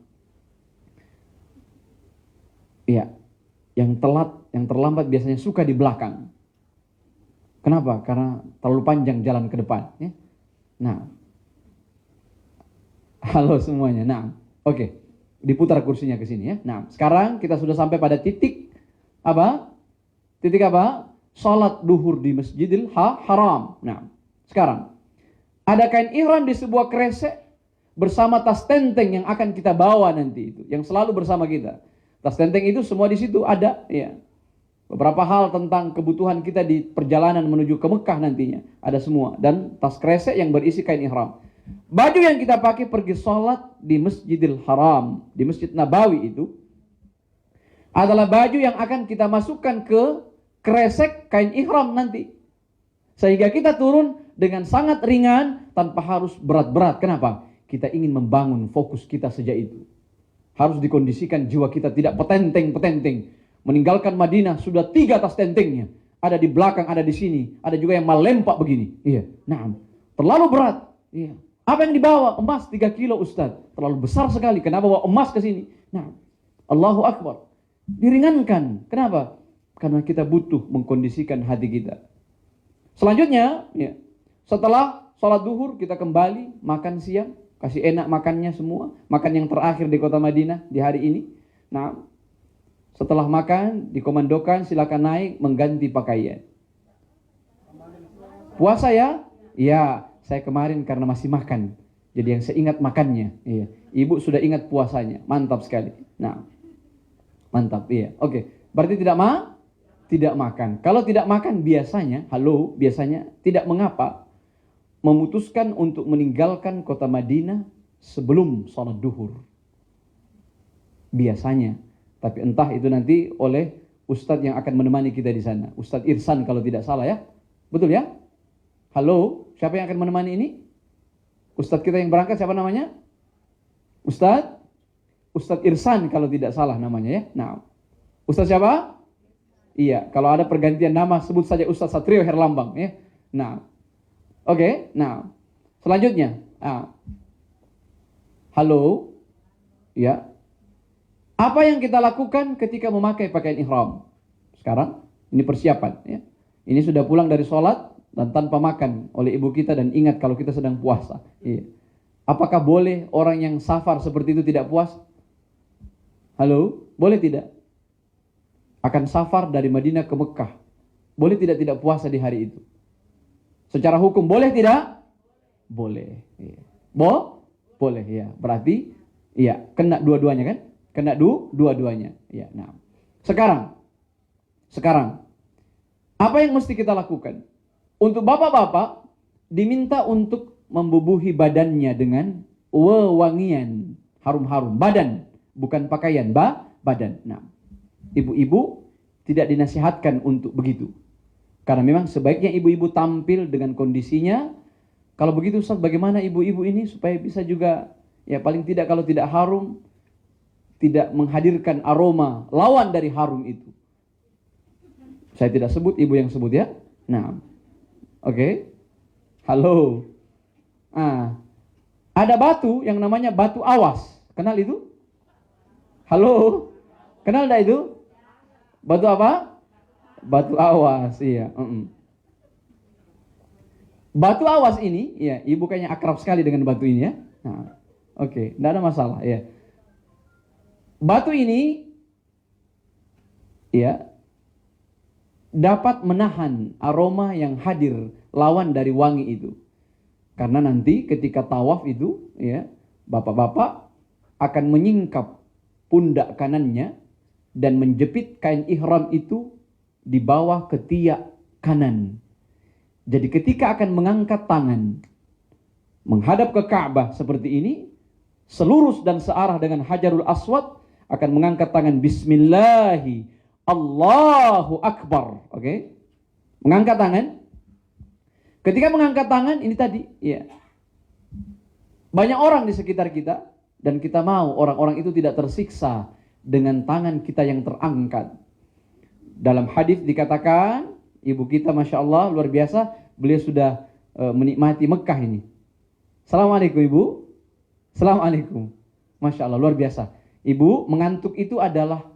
Iya. Yang telat, yang terlambat biasanya suka di belakang. Kenapa? Karena terlalu panjang jalan ke depan. Ya. Nah. Halo semuanya. Nah. Oke. Diputar kursinya ke sini ya. Nah. Sekarang kita sudah sampai pada titik apa? Titik apa? Salat duhur di Masjidil Haram. Nah. Sekarang. Ada kain ihram di sebuah kresek bersama tas tenteng yang akan kita bawa nanti itu. Yang selalu bersama kita. Tas tenteng itu semua di situ ada, ya. Beberapa hal tentang kebutuhan kita di perjalanan menuju ke Mekah nantinya ada semua, dan tas kresek yang berisi kain ihram. Baju yang kita pakai pergi sholat di Masjidil Haram, di Masjid Nabawi itu adalah baju yang akan kita masukkan ke kresek kain ihram nanti. Sehingga kita turun dengan sangat ringan tanpa harus berat-berat. Kenapa? Kita ingin membangun fokus kita sejak itu. Harus dikondisikan jiwa kita tidak petenteng-petenteng. Meninggalkan Madinah sudah 3 tas tentengnya. Ada di belakang, ada di sini. Ada juga yang melempak begini. Iya, nah, terlalu berat. Iya. Apa yang dibawa? Emas 3 kilo Ustaz. Terlalu besar sekali. Kenapa bawa emas ke sini? Nah, Allahu Akbar. Diringankan. Kenapa? Karena kita butuh mengkondisikan hati kita. Selanjutnya, ya, setelah sholat duhur kita kembali makan siang. Kasih enak makannya semua. Makan yang terakhir di kota Madinah di hari ini. Nah, setelah makan, dikomandokan silakan naik mengganti pakaian. Puasa ya? Iya, saya kemarin karena masih makan. Jadi yang saya ingat makannya. Iya. Ibu sudah ingat puasanya. Mantap sekali. Nah, mantap. Iya. Oke. Berarti tidak makan. Kalau tidak makan biasanya, biasanya tidak mengapa. Memutuskan untuk meninggalkan kota Madinah sebelum sholat duhur. biasanya. Tapi entah itu nanti oleh Ustadz yang akan menemani kita di sana. Ustadz Irsan kalau tidak salah ya. Betul ya? Halo, siapa yang akan menemani ini? Ustadz kita yang berangkat siapa namanya? Ustadz Irsan kalau tidak salah namanya ya. Nah, Ustadz siapa? Iya, kalau ada pergantian nama sebut saja Ustadz Satrio Herlambang ya. Nah, oke. Nah, selanjutnya. Halo, ya. Apa yang kita lakukan ketika memakai pakaian ihram? Sekarang, ini persiapan ya. Ini sudah pulang dari sholat dan tanpa makan oleh ibu kita dan ingat kalau kita sedang puasa. Iya. Apakah boleh orang yang safar seperti itu tidak puas? Halo, boleh tidak? Akan safar dari Madinah ke Mekah. Boleh tidak puasa di hari itu? Secara hukum boleh tidak? Boleh. Iya. Boleh ya. Berarti iya, kena dua-duanya kan? Kena dua-duanya. Ya, nah. Sekarang apa yang mesti kita lakukan? Untuk bapak-bapak diminta untuk membubuhi badannya dengan wewangian harum-harum. Badan, bukan pakaian, badan. Nah, ibu-ibu tidak dinasihatkan untuk begitu. Karena memang sebaiknya ibu-ibu tampil dengan kondisinya. Kalau begitu Ustaz, bagaimana ibu-ibu ini supaya bisa juga ya paling tidak kalau tidak harum, tidak menghadirkan aroma lawan dari harum itu. Saya tidak sebut, ibu yang sebut ya. Nah, oke. Halo. Ada batu yang namanya batu awas. Kenal itu? Halo. Kenal enggak itu? Batu apa? Batu awas, iya. Batu awas ini, ya, ibu kayaknya akrab sekali dengan batu ini ya. Nah, oke, enggak ada masalah ya. Batu ini ya dapat menahan aroma yang hadir lawan dari wangi itu. Karena nanti ketika tawaf itu ya, bapak-bapak akan menyingkap pundak kanannya dan menjepit kain ihram itu di bawah ketiak kanan. Jadi ketika akan mengangkat tangan menghadap ke Ka'bah seperti ini, selurus dan searah dengan Hajarul Aswad, akan mengangkat tangan Bismillahi Allahu Akbar. Oke? Mengangkat tangan. Ketika mengangkat tangan ini tadi ya, banyak orang di sekitar kita dan kita mau orang-orang itu tidak tersiksa dengan tangan kita yang terangkat. Dalam hadis dikatakan ibu kita Masya Allah luar biasa, beliau sudah menikmati Mekah ini. Assalamualaikum ibu. Assalamualaikum. Masya Allah luar biasa. Ibu, mengantuk itu adalah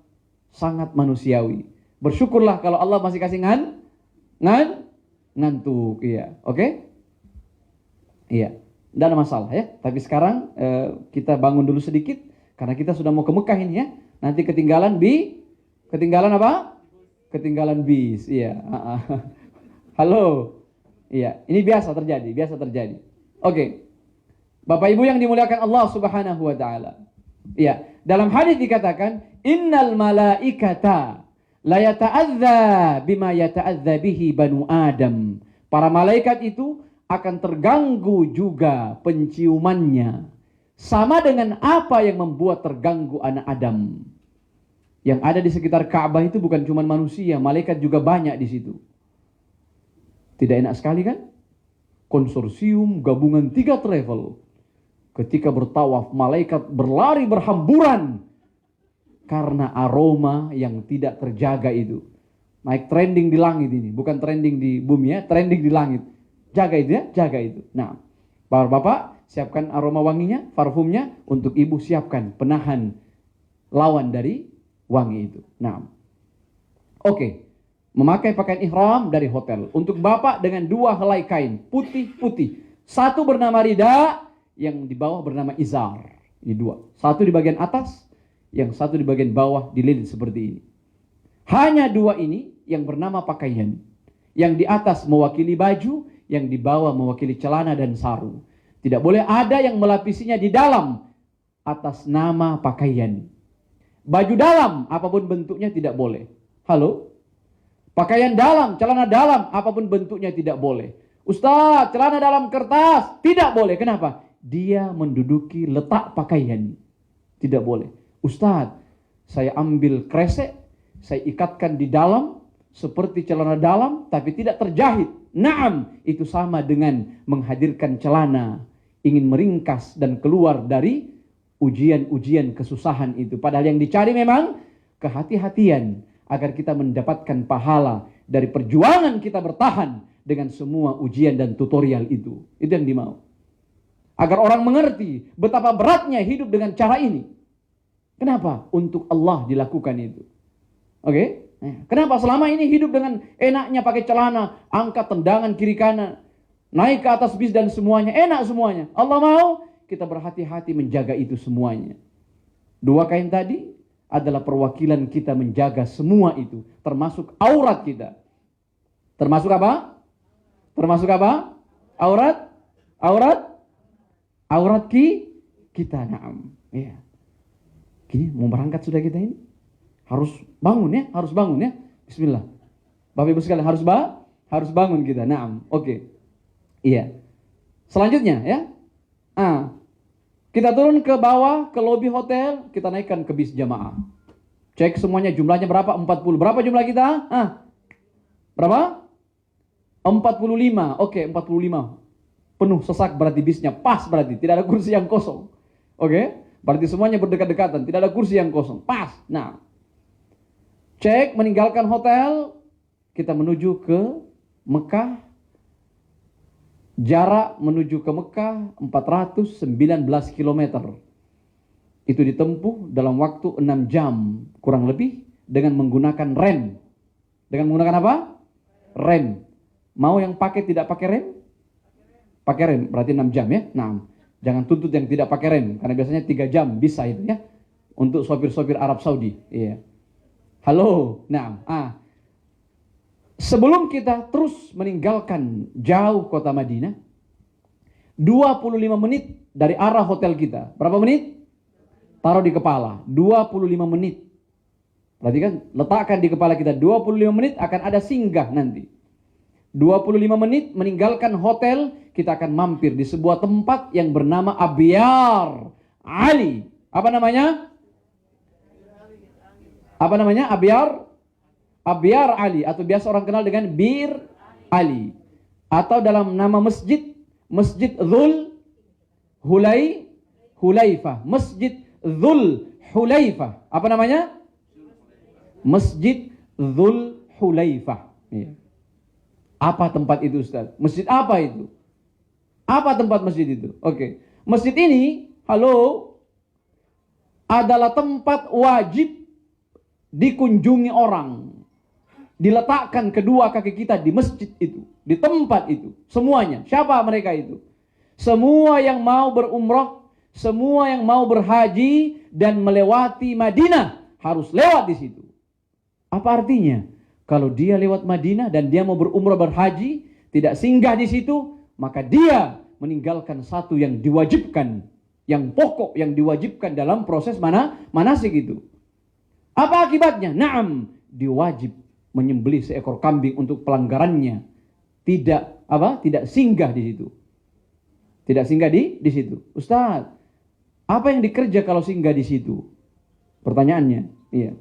sangat manusiawi. Bersyukurlah kalau Allah masih kasih ngantuk. Iya, oke? Iya, tidak ada masalah ya. Tapi sekarang kita bangun dulu sedikit karena kita sudah mau ke Mekah ini ya. Nanti ketinggalan apa? Ketinggalan bis. Iya. Halo. Iya, ini biasa terjadi. Oke. Bapak Ibu yang dimuliakan Allah Subhanahu wa taala. Iya, dalam hadis dikatakan innal malaikata la yata'adza bima yata'adza bihi banu Adam. Para malaikat itu akan terganggu juga penciumannya sama dengan apa yang membuat terganggu anak Adam. Yang ada di sekitar Ka'bah itu bukan cuma manusia, malaikat juga banyak di situ. Tidak enak sekali kan? Konsorsium gabungan 3 travel. Ketika bertawaf, malaikat berlari berhamburan karena aroma yang tidak terjaga itu. Naik trending di langit ini, bukan trending di bumi ya, trending di langit. Jaga itu ya, jaga itu. Nah, bapak siapkan aroma wanginya, parfumnya, untuk ibu siapkan penahan lawan dari wangi itu. Nah, oke. Memakai pakaian ihram dari hotel. Untuk bapak dengan 2 helai kain putih-putih. Satu bernama rida, yang di bawah bernama izar. Ini 2. Satu di bagian atas, yang satu di bagian bawah dililit seperti ini. Hanya 2 ini yang bernama pakaian. Yang di atas mewakili baju, yang di bawah mewakili celana dan sarung. Tidak boleh ada yang melapisinya di dalam atas nama pakaian. Baju dalam, apapun bentuknya tidak boleh. Halo? Pakaian dalam, celana dalam, apapun bentuknya tidak boleh. Ustaz, celana dalam kertas, tidak boleh. Kenapa? Dia menduduki letak pakaian. Tidak boleh. Ustaz, saya ambil kresek, saya ikatkan di dalam seperti celana dalam tapi tidak terjahit. Naam, itu sama dengan menghadirkan celana, ingin meringkas dan keluar dari ujian-ujian kesusahan itu. Padahal yang dicari memang kehati-hatian agar kita mendapatkan pahala dari perjuangan kita bertahan dengan semua ujian dan tutorial itu. Itu yang dimau. Agar orang mengerti betapa beratnya hidup dengan cara ini. Kenapa? Untuk Allah dilakukan itu. Oke? Kenapa selama ini hidup dengan enaknya pakai celana, angkat tendangan kiri kanan, naik ke atas bis dan semuanya, enak semuanya. Allah mau kita berhati-hati menjaga itu semuanya. Dua kain tadi adalah perwakilan kita menjaga semua itu, termasuk aurat kita. Termasuk apa? Termasuk apa? Aurat? Aurat? Aurat kita. Naam. Iya. Gini, mau berangkat sudah kita ini. Harus bangun ya, harus bangun ya. Bismillah. Bapak Ibu sekalian harus bangun kita. Naam. Oke. Iya. Selanjutnya ya. Kita turun ke bawah, ke lobi hotel, kita naikkan ke bis jamaah. Cek semuanya jumlahnya berapa? 40. Berapa jumlah kita? Berapa? 45. Oke, 45. Penuh sesak berarti bisnya. Pas berarti. Tidak ada kursi yang kosong. Oke. Berarti semuanya berdekat-dekatan. Tidak ada kursi yang kosong. Pas. Nah. Cek, meninggalkan hotel. Kita menuju ke Mekah. Jarak menuju ke Mekah 419 km. Itu ditempuh dalam waktu 6 jam. Kurang lebih. Dengan menggunakan rem. Dengan menggunakan apa? Rem. Mau yang pakai tidak pakai rem? Pakai rem. Berarti 6 jam ya. Nah, jangan tuntut yang tidak pakai rem. Karena biasanya 3 jam bisa itu ya. Untuk sopir-sopir Arab Saudi. Iya. Halo. Nah. Sebelum kita terus meninggalkan jauh kota Madinah, 25 menit dari arah hotel kita. Berapa menit? Taruh di kepala. 25 menit. Berarti kan letakkan di kepala kita 25 menit akan ada singgah nanti. 25 menit meninggalkan hotel, kita akan mampir di sebuah tempat yang bernama Abyar Ali. Apa namanya? Apa namanya? Abyar Ali, atau biasa orang kenal dengan Bir Ali, atau dalam nama masjid, Masjid Dzul Hulaifah. Masjid Dzul Hulaifah. Apa namanya? Masjid Dzul Hulaifah. Ya. Apa tempat itu, Ustaz? Masjid apa itu? Apa tempat masjid itu? Oke. Masjid ini, adalah tempat wajib dikunjungi orang. Diletakkan kedua kaki kita di masjid itu, di tempat itu, semuanya. Siapa mereka itu? Semua yang mau berumrah, semua yang mau berhaji dan melewati Madinah harus lewat di situ. Apa artinya? Kalau dia lewat Madinah dan dia mau berumrah berhaji, tidak singgah di situ, maka dia meninggalkan satu yang diwajibkan, yang pokok yang diwajibkan dalam proses manasik itu. Apa akibatnya? Naam, diwajib menyembelih seekor kambing untuk pelanggarannya. Tidak singgah di situ. Tidak singgah di situ. Ustaz, apa yang dikerja kalau singgah di situ? Pertanyaannya, iya.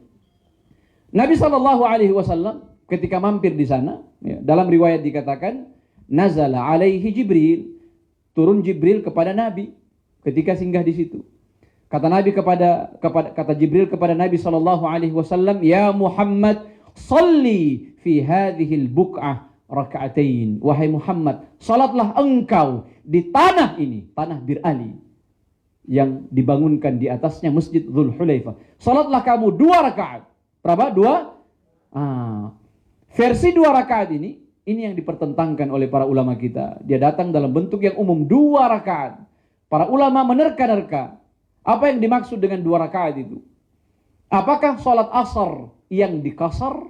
Nabi SAW ketika mampir di sana, ya, dalam riwayat dikatakan, nazala alaihi Jibril, turun Jibril kepada Nabi ketika singgah di situ. Kata Jibril kepada Nabi SAW, ya Muhammad, salli fi hadhil buq'ah raka'atain. Wahai Muhammad, salatlah engkau di tanah ini, tanah Bir Ali, yang dibangunkan di atasnya Masjid Dzul Hulaifah. Salatlah kamu 2 rakaat. Berapa? 2? Versi 2 rakaat ini yang dipertentangkan oleh para ulama kita. Dia datang dalam bentuk yang umum, 2 rakaat. Para ulama menerka-nerka. Apa yang dimaksud dengan 2 rakaat itu? Apakah salat asar yang dikasar,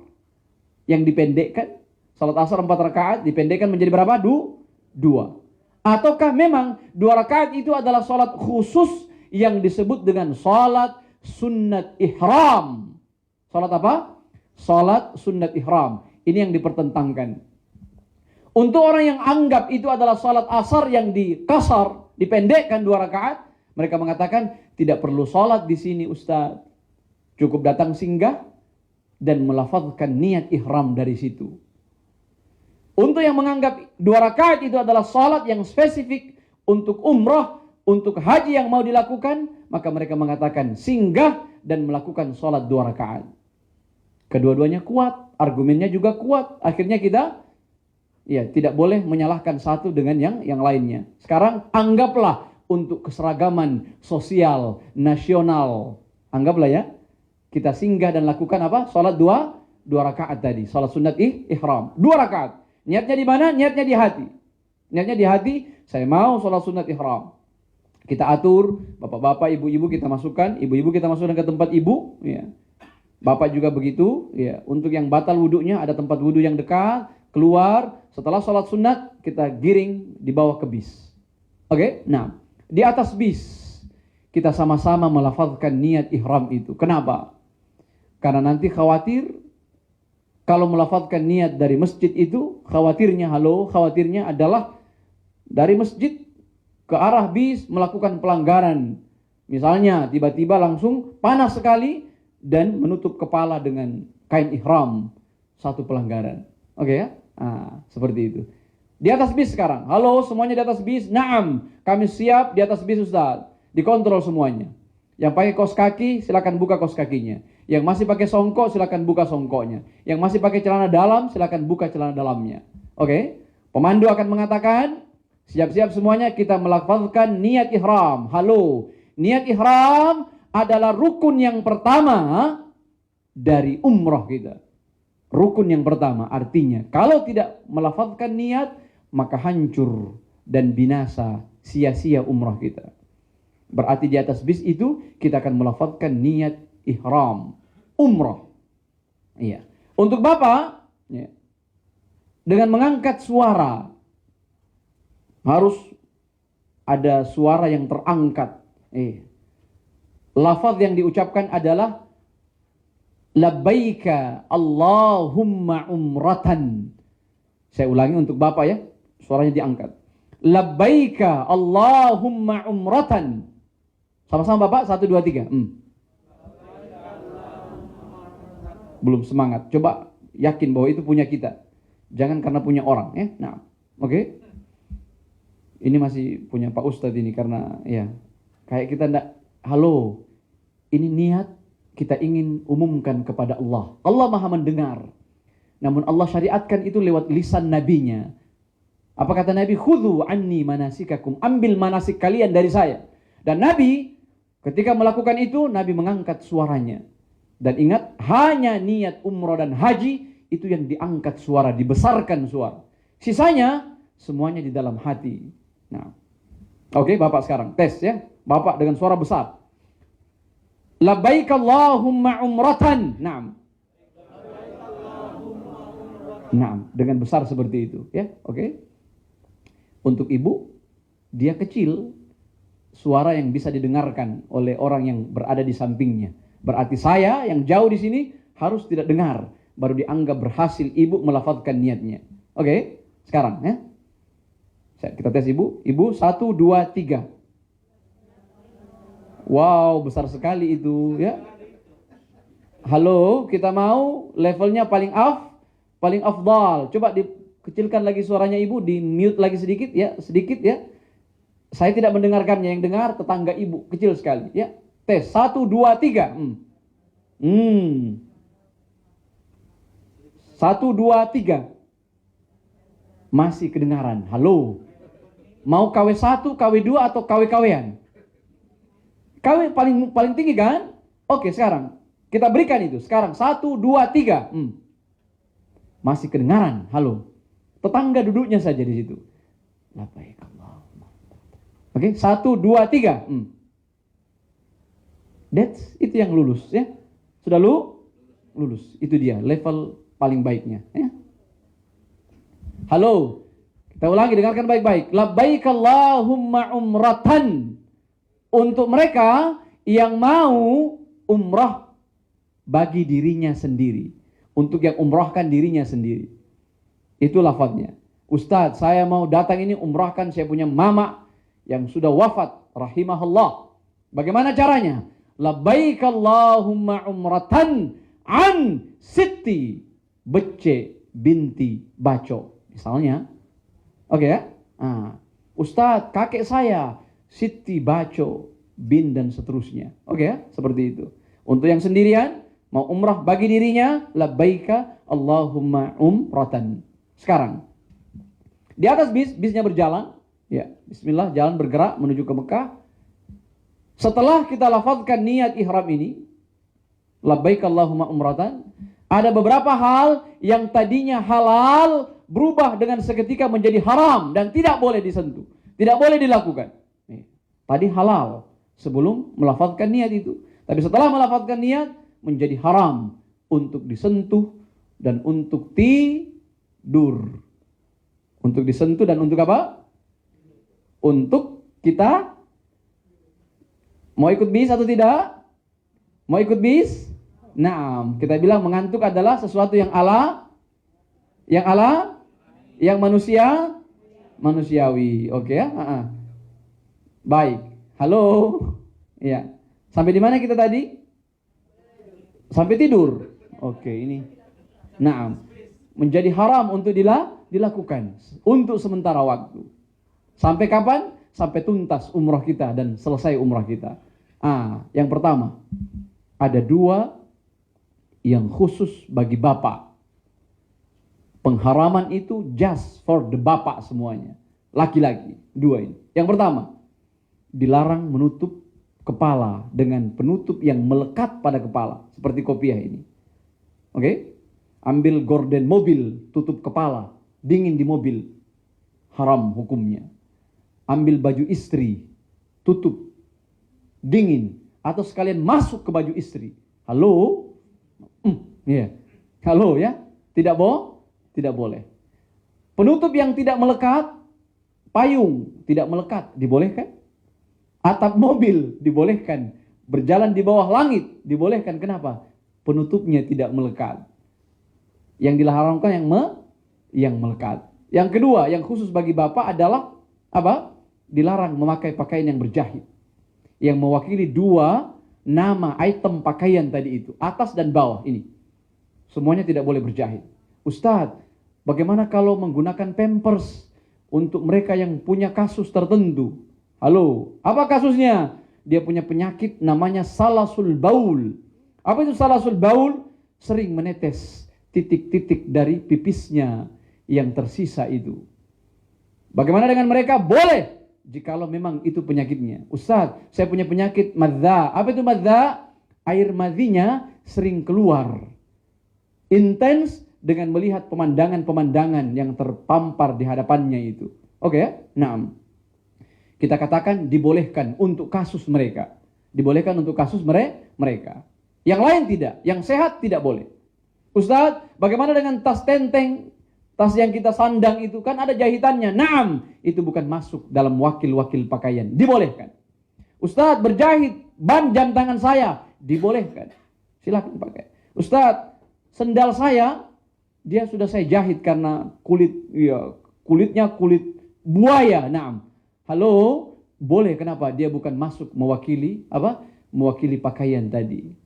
yang dipendekkan? Salat asar 4 rakaat dipendekkan menjadi berapa? 2. Ataukah memang 2 rakaat itu adalah salat khusus yang disebut dengan salat sunnat ihram? Salat apa? Salat sunnat ihram. Ini yang dipertentangkan. Untuk orang yang anggap itu adalah salat asar yang dikasar, dipendekkan 2 rakaat, mereka mengatakan tidak perlu salat di sini, Ustaz. Cukup datang singgah dan melafazkan niat ihram dari situ. Untuk yang menganggap 2 rakaat itu adalah salat yang spesifik untuk umrah, untuk haji yang mau dilakukan, maka mereka mengatakan singgah dan melakukan salat 2 rakaat. Kedua-duanya kuat, argumennya juga kuat. Akhirnya kita tidak boleh menyalahkan satu dengan yang lainnya. Sekarang anggaplah untuk keseragaman sosial nasional, anggaplah ya, kita singgah dan lakukan apa? Salat 2 rakaat tadi, salat sunat ihram 2 rakaat. Niatnya di mana? Niatnya di hati. Niatnya di hati, saya mau salat sunat ihram. Kita atur, bapak-bapak, ibu-ibu kita masukkan, ibu-ibu kita masukkan ke tempat ibu, ya. Bapak juga begitu, ya. Untuk yang batal wudunya ada tempat wudu yang dekat, keluar, setelah salat sunat kita giring dibawa ke bis. Oke? Nah, di atas bis kita sama-sama melafazkan niat ihram itu. Kenapa? Karena nanti khawatir kalau melafazkan niat dari masjid itu, khawatirnya adalah dari masjid ke arah bis melakukan pelanggaran. Misalnya tiba-tiba langsung panas sekali dan menutup kepala dengan kain ihram. Satu pelanggaran. Oke ya? Seperti itu. Di atas bis sekarang. Halo, semuanya di atas bis? Naam, kami siap di atas bis Ustaz. Dikontrol semuanya. Yang pakai kaos kaki, silakan buka kaos kakinya. Yang masih pakai songkok, silakan buka songkoknya. Yang masih pakai celana dalam, silakan buka celana dalamnya. Oke? Pemandu akan mengatakan, siap-siap semuanya, kita melafazkan niat ihram. Halo, niat ihram adalah rukun yang pertama dari umrah kita. Rukun yang pertama, artinya kalau tidak melafazkan niat, maka hancur dan binasa, sia-sia umrah kita. Berarti di atas bis itu kita akan melafazkan niat ihram umrah. Iya. Untuk Bapak, ya, dengan mengangkat suara, harus ada suara yang terangkat. Lafaz yang diucapkan adalah labbaika Allahumma umratan. Saya ulangi untuk Bapak ya, suaranya diangkat. Labbaika Allahumma umratan. Sama-sama Bapak, 1, 2, 3. Belum semangat. Coba yakin bahwa itu punya kita. Jangan karena punya orang ya. Nah, oke. Ini masih punya Pak Ustadz ini karena ya kayak kita ndak. Halo, ini niat kita ingin umumkan kepada Allah. Allah Maha mendengar. Namun Allah syariatkan itu lewat lisan nabinya. Apa kata Nabi? Khudhu anni manasikakum. Ambil manasik kalian dari saya. Dan Nabi ketika melakukan itu, Nabi mengangkat suaranya. Dan ingat, hanya niat umrah dan haji itu yang diangkat suara, dibesarkan suara. Sisanya semuanya di dalam hati. Nah, oke, Bapak sekarang tes ya. Bapak dengan suara besar. Labbaik Allahumma umratan. Naam. Naam, dengan besar seperti itu ya. Oke. Untuk ibu, dia kecil, suara yang bisa didengarkan oleh orang yang berada di sampingnya. Berarti saya yang jauh di sini harus tidak dengar, baru dianggap berhasil ibu melafazkan niatnya. Oke, sekarang ya. Kita tes ibu. Ibu 1, 2, 3. Wow, besar sekali itu ya. Halo, kita mau levelnya paling afdal. Coba dikecilkan lagi suaranya ibu, di mute lagi sedikit ya, Saya tidak mendengarkannya, yang dengar tetangga ibu, kecil sekali ya. Tes 1, 2, 3. 1, 2, 3. Masih kedengaran. Halo. Mau KW1, KW2 atau KW-KW-an? KW paling tinggi kan? Oke, sekarang kita berikan itu. Sekarang 1, 2, 3. Masih kedengaran. Halo. Tetangga duduknya saja di situ. Oke, 1, 2, 3. Itu yang lulus ya. Sudah lulus. Itu dia level paling baiknya ya. Halo. Kita ulangi, dengarkan baik-baik. Labbaik Allahumma umratan. Untuk mereka yang mau umrah bagi dirinya sendiri. Untuk yang umrahkan dirinya sendiri. Itu lafadznya. Ustadz, saya mau datang ini umrahkan, saya punya mama yang sudah wafat, rahimahullah. Bagaimana caranya? labbaik Allahumma umratan an Siti Becce binti Baco. Misalnya, oke ya? Ustadz, kakek saya Siti Baco bin dan seterusnya. Oke ya? Seperti itu. Untuk yang sendirian, mau umrah bagi dirinya, labbaika Allahumma umratan. Sekarang, di atas bisnya berjalan, ya, bismillah, jalan bergerak menuju ke Mekah. Setelah kita lafazkan niat ihram ini, labbaik Allahumma umratan, ada beberapa hal yang tadinya halal berubah dengan seketika menjadi haram dan tidak boleh disentuh, tidak boleh dilakukan. Tadi halal sebelum melafazkan niat itu, tapi setelah melafazkan niat menjadi haram untuk disentuh dan untuk tidur. Untuk disentuh dan untuk apa? Untuk kita mau ikut bis atau tidak? Mau ikut bis? Nah, kita bilang mengantuk adalah sesuatu yang yang manusiawi. Oke ya? Baik. Halo. Ya. Sampai di mana kita tadi? Sampai tidur. Oke, ini. Nah, menjadi haram untuk dilakukan untuk sementara waktu. Sampai kapan? Sampai tuntas umrah kita dan selesai umrah kita. Yang pertama, ada dua yang khusus bagi bapak. Pengharaman itu just for the bapak semuanya. Laki-laki, dua ini. Yang pertama, dilarang menutup kepala dengan penutup yang melekat pada kepala. Seperti kopiah ini. Oke? Ambil gorden mobil, tutup kepala. Dingin di mobil. Haram hukumnya. Ambil baju istri, tutup. Dingin. Atau sekalian masuk ke baju istri. Halo? Halo ya? Tidak boleh. Penutup yang tidak melekat, payung tidak melekat, dibolehkan? Atap mobil dibolehkan, berjalan di bawah langit dibolehkan. Kenapa? Penutupnya tidak melekat. Yang diharamkan yang melekat. Yang kedua, yang khusus bagi bapak adalah apa? Dilarang memakai pakaian yang berjahit, yang mewakili dua nama item pakaian tadi itu, atas dan bawah ini. Semuanya tidak boleh berjahit. Ustadz, bagaimana kalau menggunakan pampers untuk mereka yang punya kasus tertentu? Halo, apa kasusnya? Dia punya penyakit namanya salasul baul. Apa itu salasul baul? Sering menetes titik-titik dari pipisnya yang tersisa itu. Bagaimana dengan mereka? Boleh, jikalau memang itu penyakitnya. Ustaz, saya punya penyakit madza. Apa itu madza? Air madhinya sering keluar. Intens dengan melihat pemandangan-pemandangan yang terpampar di hadapannya itu. Oke, nah. Kita katakan dibolehkan untuk kasus mereka. Dibolehkan untuk kasus mereka. Yang lain tidak. Yang sehat tidak boleh. Ustaz, bagaimana dengan tas tenteng? Tas yang kita sandang itu kan ada jahitannya. Naam, itu bukan masuk dalam wakil-wakil pakaian. Dibolehkan. Ustaz, berjahit ban jam tangan saya. Dibolehkan. Silakan pakai. Ustaz, sendal saya, dia sudah saya jahit karena kulitnya kulit buaya. Naam. Halo, boleh. Kenapa? Dia bukan masuk mewakili apa? Mewakili pakaian tadi.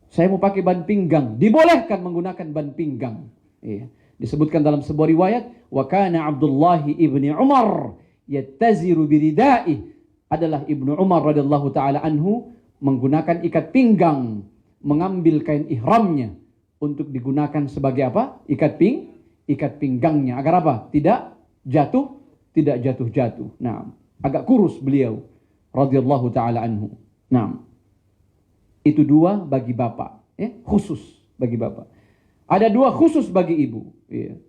Saya mau pakai ban pinggang. Dibolehkan menggunakan ban pinggang. Iya. Disebutkan dalam sebuah riwayat, wa kana Abdullah ibni Umar yattaziru biridai. Adalah Ibnu Umar radhiyallahu taala anhu menggunakan ikat pinggang, mengambil kain ihramnya untuk digunakan sebagai apa? Ikat pinggangnya agar apa? Tidak jatuh. Nah, agak kurus beliau radhiyallahu taala anhu. Nah, itu dua bagi bapak, ya, khusus bagi bapak. Ada dua khusus bagi ibu. Ya.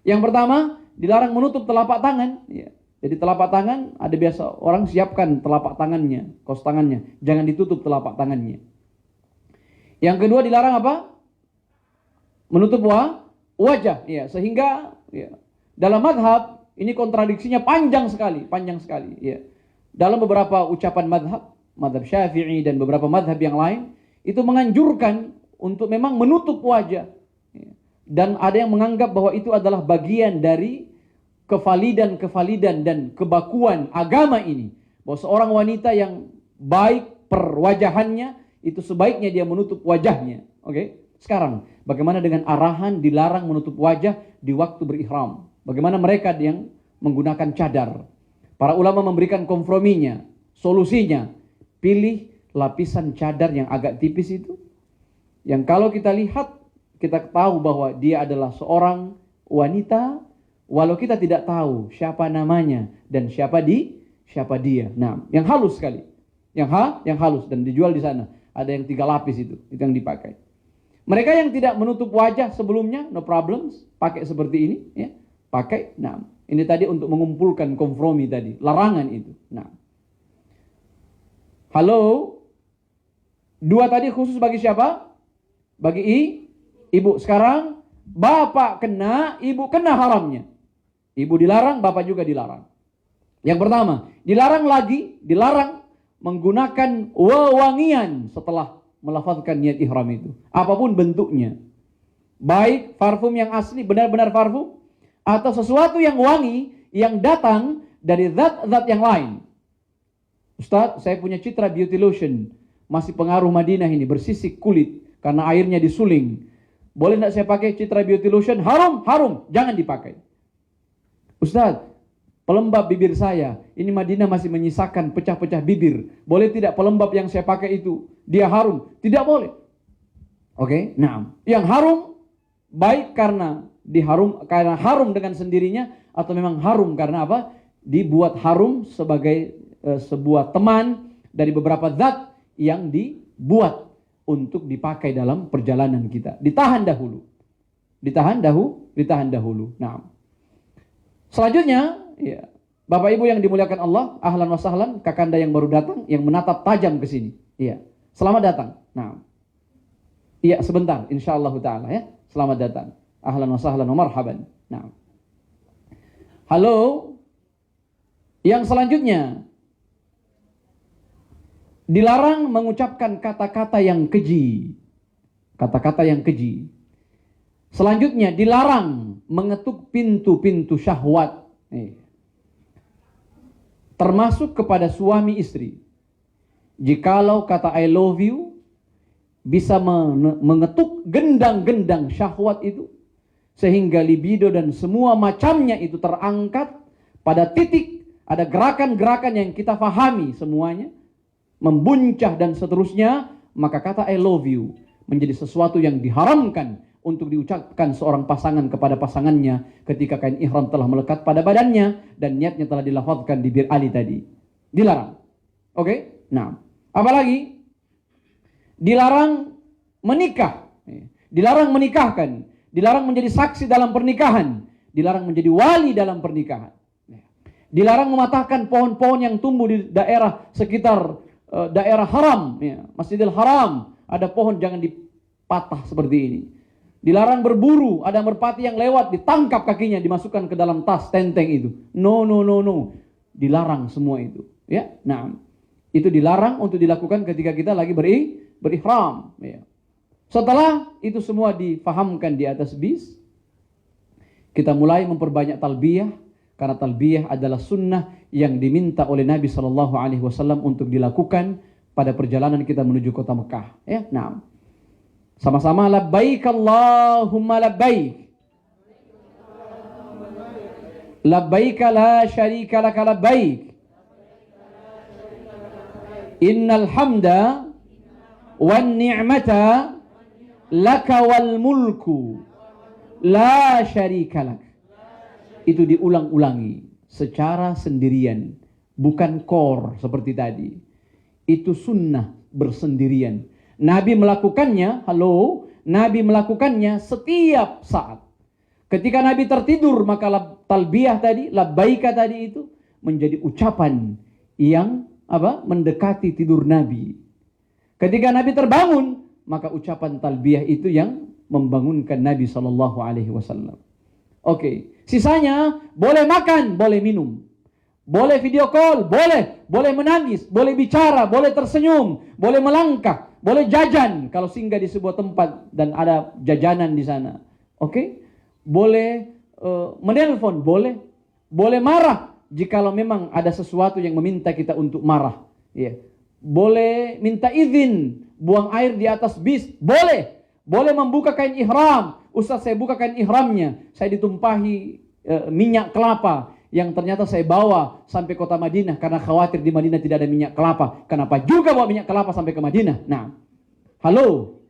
Yang pertama, dilarang menutup telapak tangan. Ya. Jadi telapak tangan, ada biasa orang siapkan telapak tangannya, kos tangannya, jangan ditutup telapak tangannya. Yang kedua, dilarang apa? Menutup wajah. Ya, sehingga ya, dalam madhab ini kontradiksinya panjang sekali. Ya. Dalam beberapa ucapan madhab Syafi'i dan beberapa madhab yang lain, itu menganjurkan untuk memang menutup wajah. Ya. Dan ada yang menganggap bahwa itu adalah bagian dari kevalidan dan kebakuan agama ini. Bahwa seorang wanita yang baik perwajahannya, itu sebaiknya dia menutup wajahnya. Oke? Sekarang, bagaimana dengan arahan dilarang menutup wajah di waktu berihram? Bagaimana mereka yang menggunakan cadar? Para ulama memberikan komprominya, solusinya. Pilih lapisan cadar yang agak tipis itu. Yang kalau kita lihat, kita tahu bahwa dia adalah seorang wanita, walau kita tidak tahu siapa namanya dan siapa dia. Nah, yang halus sekali. Yang halus dan dijual di sana. Ada yang 3 lapis itu yang dipakai. Mereka yang tidak menutup wajah sebelumnya, no problems, pakai seperti ini, ya. Pakai. Nah, ini tadi untuk mengumpulkan kompromi tadi, larangan itu. Nah. Halo. 2 tadi khusus bagi siapa? Bagi ibu. Sekarang bapak kena, ibu kena haramnya. Ibu dilarang, bapak juga dilarang. Yang pertama, dilarang menggunakan wewangian setelah melafazkan niat ihram itu. Apapun bentuknya. Baik parfum yang asli, benar-benar parfum, atau sesuatu yang wangi yang datang dari zat-zat yang lain. Ustaz, saya punya Citra Beauty Lotion. Masih pengaruh Madinah ini, bersisik kulit karena airnya disuling. Boleh tidak saya pakai Citra Beauty Lotion? Harum, jangan dipakai. Ustaz, pelembab bibir saya, ini Madinah masih menyisakan pecah-pecah bibir. Boleh tidak pelembab yang saya pakai itu, dia harum? Tidak boleh. Oke, nah, yang harum baik karena harum dengan sendirinya, atau memang harum karena apa? Dibuat harum sebagai sebuah teman dari beberapa zat yang dibuat untuk dipakai dalam perjalanan kita. Ditahan dahulu. Nah, selanjutnya, ya, Bapak Ibu yang dimuliakan Allah, ahlan wa sahlan, kakanda yang baru datang, yang menatap tajam ke sini. Iya, selamat datang. Nah, iya sebentar, insyaallah taala ya. Selamat datang. Ahlan wa sahlan wa marhaban. Nah. Halo. Yang selanjutnya, dilarang mengucapkan kata-kata yang keji. Kata-kata yang keji. Selanjutnya, dilarang mengetuk pintu-pintu syahwat. Termasuk kepada suami istri. Jikalau kata I love you bisa mengetuk gendang-gendang syahwat itu, sehingga libido dan semua macamnya itu terangkat pada titik, ada gerakan-gerakan yang kita fahami semuanya, membuncah dan seterusnya, maka kata I love you menjadi sesuatu yang diharamkan untuk diucapkan seorang pasangan kepada pasangannya ketika kain ihram telah melekat pada badannya dan niatnya telah dilafazkan di bir Ali tadi. Dilarang. Oke? Nah, apalagi dilarang menikah, dilarang menikahkan, dilarang menjadi saksi dalam pernikahan, dilarang menjadi wali dalam pernikahan, dilarang mematahkan pohon-pohon yang tumbuh di daerah sekitar daerah haram, ya, Masjidil Haram, ada pohon jangan dipatah seperti ini. Dilarang berburu, ada merpati yang lewat ditangkap kakinya, dimasukkan ke dalam tas tenteng itu. No. Dilarang semua itu, ya. Nah, itu dilarang untuk dilakukan ketika kita lagi berihram, ya. Setelah itu semua difahamkan di atas bis, kita mulai memperbanyak talbiyah, karena talbiyah adalah sunnah yang diminta oleh Nabi SAW untuk dilakukan pada perjalanan kita menuju kota Mekah. Ya, nah, sama-sama labbaik Allahumma labbaik, labbaik la syarika laka labbaik, innal hamda wan ni'mata laka wal mulku la syarika lak. Itu diulang-ulangi secara sendirian, bukan kor seperti tadi. Itu sunnah bersendirian. Nabi melakukannya, Nabi melakukannya setiap saat. Ketika Nabi tertidur, maka talbiyah tadi, labbaika tadi itu menjadi ucapan yang mendekati tidur Nabi. Ketika Nabi terbangun, maka ucapan talbiyah itu yang membangunkan Nabi SAW. Oke. Sisanya boleh makan, boleh minum, boleh video call, boleh menangis, boleh bicara, boleh tersenyum, boleh melangkah, boleh jajan kalau singgah di sebuah tempat dan ada jajanan di sana. Oke? Boleh menelpon, boleh marah jikalau memang ada sesuatu yang meminta kita untuk marah. Ya. boleh minta izin buang air di atas bis, boleh. Boleh membuka kain ihram. Ustaz, saya buka kain ihramnya, saya ditumpahi minyak kelapa yang ternyata saya bawa sampai kota Madinah karena khawatir di Madinah tidak ada minyak kelapa. Kenapa juga bawa minyak kelapa sampai ke Madinah? Nah, halo.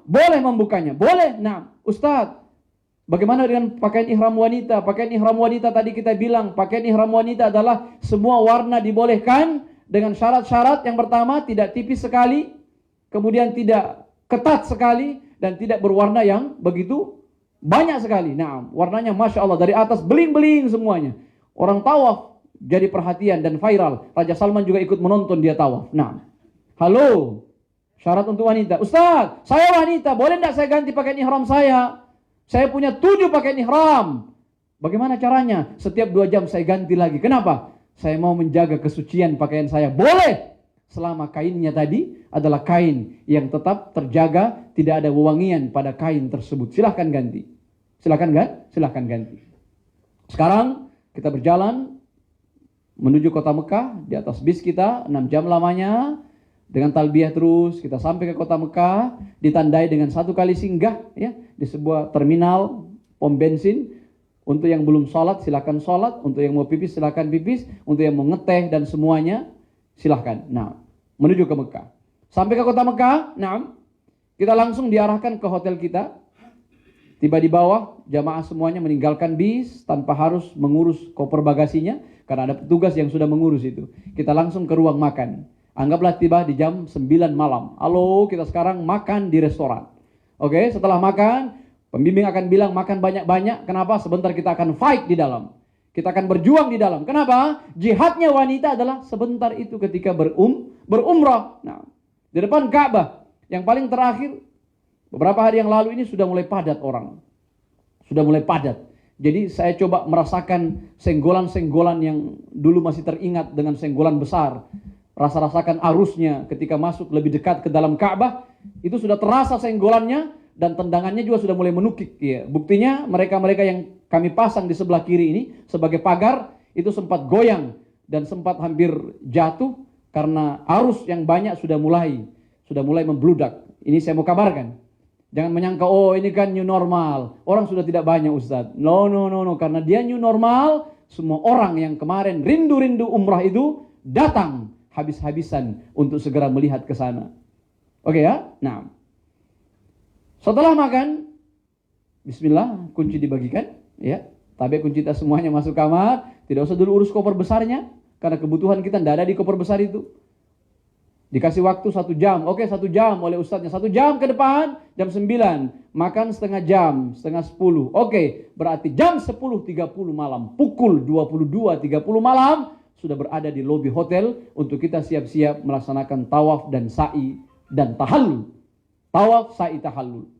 Boleh membukanya, boleh. Nah, Ustaz, bagaimana dengan pakaian ihram wanita? Pakaian ihram wanita tadi kita bilang, pakaian ihram wanita adalah semua warna dibolehkan dengan syarat-syarat. Yang pertama, tidak tipis sekali, kemudian tidak ketat sekali, dan tidak berwarna yang begitu banyak sekali. Nah, warnanya Masya Allah, dari atas beling-beling semuanya. Orang tawaf jadi perhatian dan viral. Raja Salman juga ikut menonton dia tawaf. Nah, halo, syarat untuk wanita. Ustaz, saya wanita, boleh tidak saya ganti pakaian ihram saya? Saya punya 7 pakaian ihram. Bagaimana caranya? Setiap 2 jam saya ganti lagi. Kenapa? Saya mau menjaga kesucian pakaian saya. Boleh, selama kainnya tadi adalah kain yang tetap terjaga, tidak ada wewangian pada kain tersebut. Silahkan ganti. Silahkan ganti. Sekarang kita berjalan menuju kota Mekah. Di atas bis kita 6 jam lamanya. Dengan talbiyah terus kita sampai ke kota Mekah, ditandai dengan 1 kali singgah ya di sebuah terminal pom bensin. Untuk yang belum sholat silakan sholat, untuk yang mau pipis silakan pipis, untuk yang mau ngeteh dan semuanya silahkan. Nah, menuju ke Mekah. Sampai ke kota Mekah, nah, kita langsung diarahkan ke hotel kita. Tiba di bawah, jamaah semuanya meninggalkan bis tanpa harus mengurus koper bagasinya, karena ada petugas yang sudah mengurus itu. Kita langsung ke ruang makan. Anggaplah tiba di jam 9 malam. Halo, kita sekarang makan di restoran. Oke, setelah makan, pembimbing akan bilang makan banyak-banyak. Kenapa? Sebentar kita akan fight di dalam. Kita akan berjuang di dalam. Kenapa? Jihadnya wanita adalah sebentar itu ketika berumrah. Nah, di depan Ka'bah. Yang paling terakhir, beberapa hari yang lalu ini sudah mulai padat orang. Sudah mulai padat. Jadi saya coba merasakan senggolan-senggolan yang dulu masih teringat dengan senggolan besar. Rasakan arusnya ketika masuk lebih dekat ke dalam Ka'bah. Itu sudah terasa senggolannya. Dan tendangannya juga sudah mulai menukik. Ya. Buktinya mereka-mereka yang kami pasang di sebelah kiri ini sebagai pagar itu sempat goyang dan sempat hampir jatuh karena arus yang banyak sudah mulai membludak. Ini saya mau kabarkan. Jangan menyangka oh ini kan new normal. Orang sudah tidak banyak Ustaz. No. Karena dia new normal, semua orang yang kemarin rindu-rindu umrah itu datang habis-habisan untuk segera melihat ke sana. Oke ya? Nah, setelah makan, bismillah, kunci dibagikan, ya. Tapi kunci kita semuanya masuk kamar, tidak usah dulu urus koper besarnya, karena kebutuhan kita tidak ada di koper besar itu. Dikasih waktu 1 jam, oke 1 jam oleh ustadznya, 1 jam ke depan, jam 9, makan setengah jam, setengah 10, oke, berarti jam 10.30 malam, pukul 22.30 malam, sudah berada di lobi hotel, untuk kita siap-siap melaksanakan tawaf dan sa'i dan tahallul. Tawaf, sa'i, tahallul.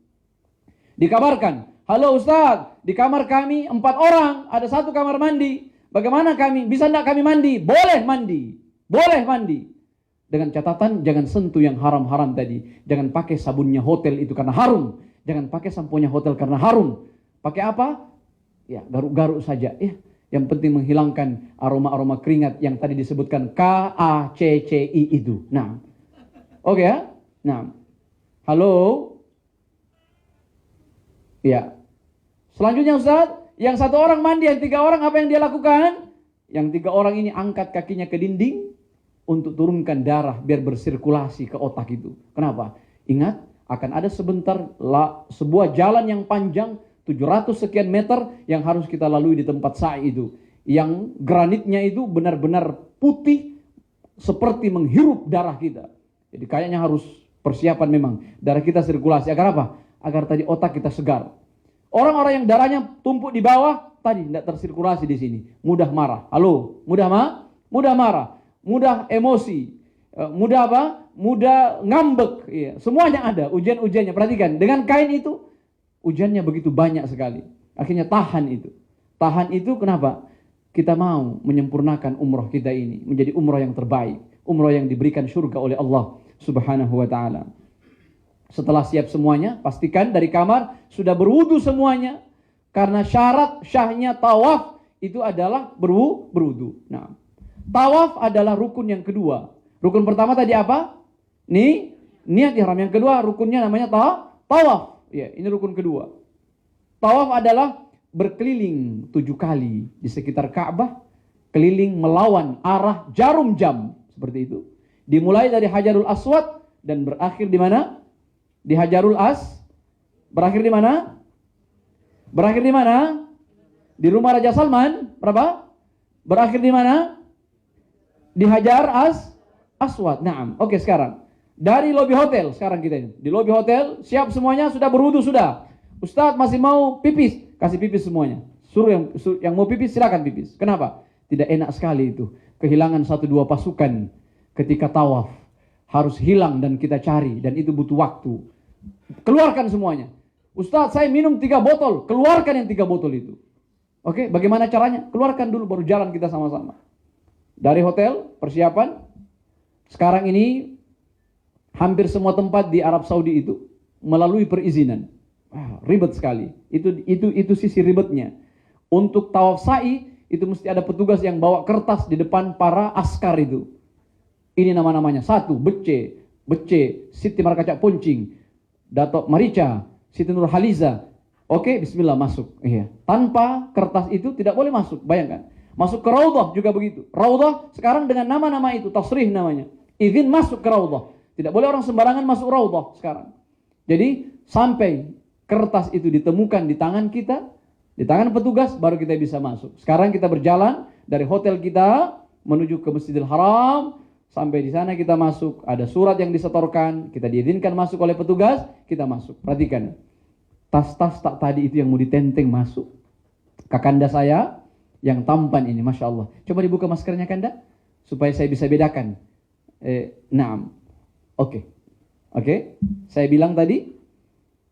Dikabarkan, halo Ustaz, di kamar kami 4 orang, ada 1 kamar mandi. Bagaimana kami? Bisa enggak kami mandi? Boleh mandi. Boleh mandi. Dengan catatan, jangan sentuh yang haram-haram tadi. Jangan pakai sabunnya hotel itu karena harum. Jangan pakai samponya hotel karena harum. Pakai apa? Ya, garuk-garuk saja. Ya, yang penting menghilangkan aroma-aroma keringat yang tadi disebutkan KACCI itu. Nah, oke ya. Nah, halo. Ya. Selanjutnya Ustaz, yang 1 orang mandi, yang 3 orang apa yang dia lakukan? Yang 3 orang ini angkat kakinya ke dinding untuk turunkan darah biar bersirkulasi ke otak itu. Kenapa? Ingat, akan ada sebentar sebuah jalan yang panjang 700 sekian meter yang harus kita lalui di tempat sa'i itu. Yang granitnya itu benar-benar putih seperti menghirup darah kita. Jadi kayaknya harus persiapan memang. Darah kita sirkulasi. Agar apa? Agar tadi otak kita segar. Orang-orang yang darahnya tumpuk di bawah tadi tidak tersirkulasi di sini, mudah marah. Halo, mudah marah, mudah emosi, mudah apa? Mudah ngambek. Iya, semuanya ada ujian-ujiannya. Perhatikan, dengan kain itu ujiannya begitu banyak sekali. Akhirnya tahan itu. Tahan itu kenapa? Kita mau menyempurnakan umrah kita ini menjadi umrah yang terbaik, umrah yang diberikan surga oleh Allah Subhanahu wa taala. Setelah siap semuanya, pastikan dari kamar sudah berwudu semuanya. Karena syarat syahnya tawaf itu adalah berwudu. Nah, Tawaf adalah rukun yang kedua. Rukun pertama tadi apa? Niat ihram. Yang kedua rukunnya namanya tawaf. Ya, ini rukun kedua. Tawaf adalah berkeliling 7 kali di sekitar Ka'bah, keliling melawan arah jarum jam, seperti itu. Dimulai dari Hajarul Aswad dan berakhir di mana? Di Hajarul Berakhir di mana? Berakhir di mana? Di rumah Raja Salman. Berapa? Berakhir di mana? Di Hajar Aswad. Naam. Oke, sekarang dari lobi hotel, sekarang kita ini di lobi hotel, siap semuanya, sudah berwudu sudah. Ustadz masih mau pipis, kasih pipis semuanya. Suruh yang mau pipis silakan pipis. Kenapa? Tidak enak sekali itu. Kehilangan 1-2 pasukan ketika tawaf. Harus hilang dan kita cari, dan itu butuh waktu. Keluarkan semuanya. Ustadz, saya minum 3 botol. Keluarkan yang 3 botol itu. Oke, bagaimana caranya? Keluarkan dulu, baru jalan kita sama-sama. Dari hotel, persiapan. Sekarang ini hampir semua tempat di Arab Saudi itu melalui perizinan. Ribet sekali. Itu sisi ribetnya. Untuk tawaf sa'i itu mesti ada petugas yang bawa kertas di depan para askar itu. Ini nama-namanya. 1, Becce, Siti Markaca Poncing, Dato' Marica, Siti Nurhaliza. Oke, bismillah masuk. Iya. Tanpa kertas itu tidak boleh masuk. Bayangkan. Masuk ke Raudhah juga begitu. Raudhah sekarang dengan nama-nama itu, tasrih namanya. Izin masuk ke Raudhah. Tidak boleh orang sembarangan masuk Raudhah sekarang. Jadi sampai kertas itu ditemukan di tangan kita, di tangan petugas, baru kita bisa masuk. Sekarang kita berjalan dari hotel kita menuju ke Masjidil Haram. Sampai di sana kita masuk, ada surat yang disetorkan, kita diizinkan masuk oleh petugas, kita masuk. Perhatikan, tas-tas tak tadi itu yang mau ditenteng masuk. Kakanda saya yang tampan ini, Masya Allah. Coba dibuka maskernya Kanda, supaya saya bisa bedakan. Naam. Oke. Saya bilang tadi,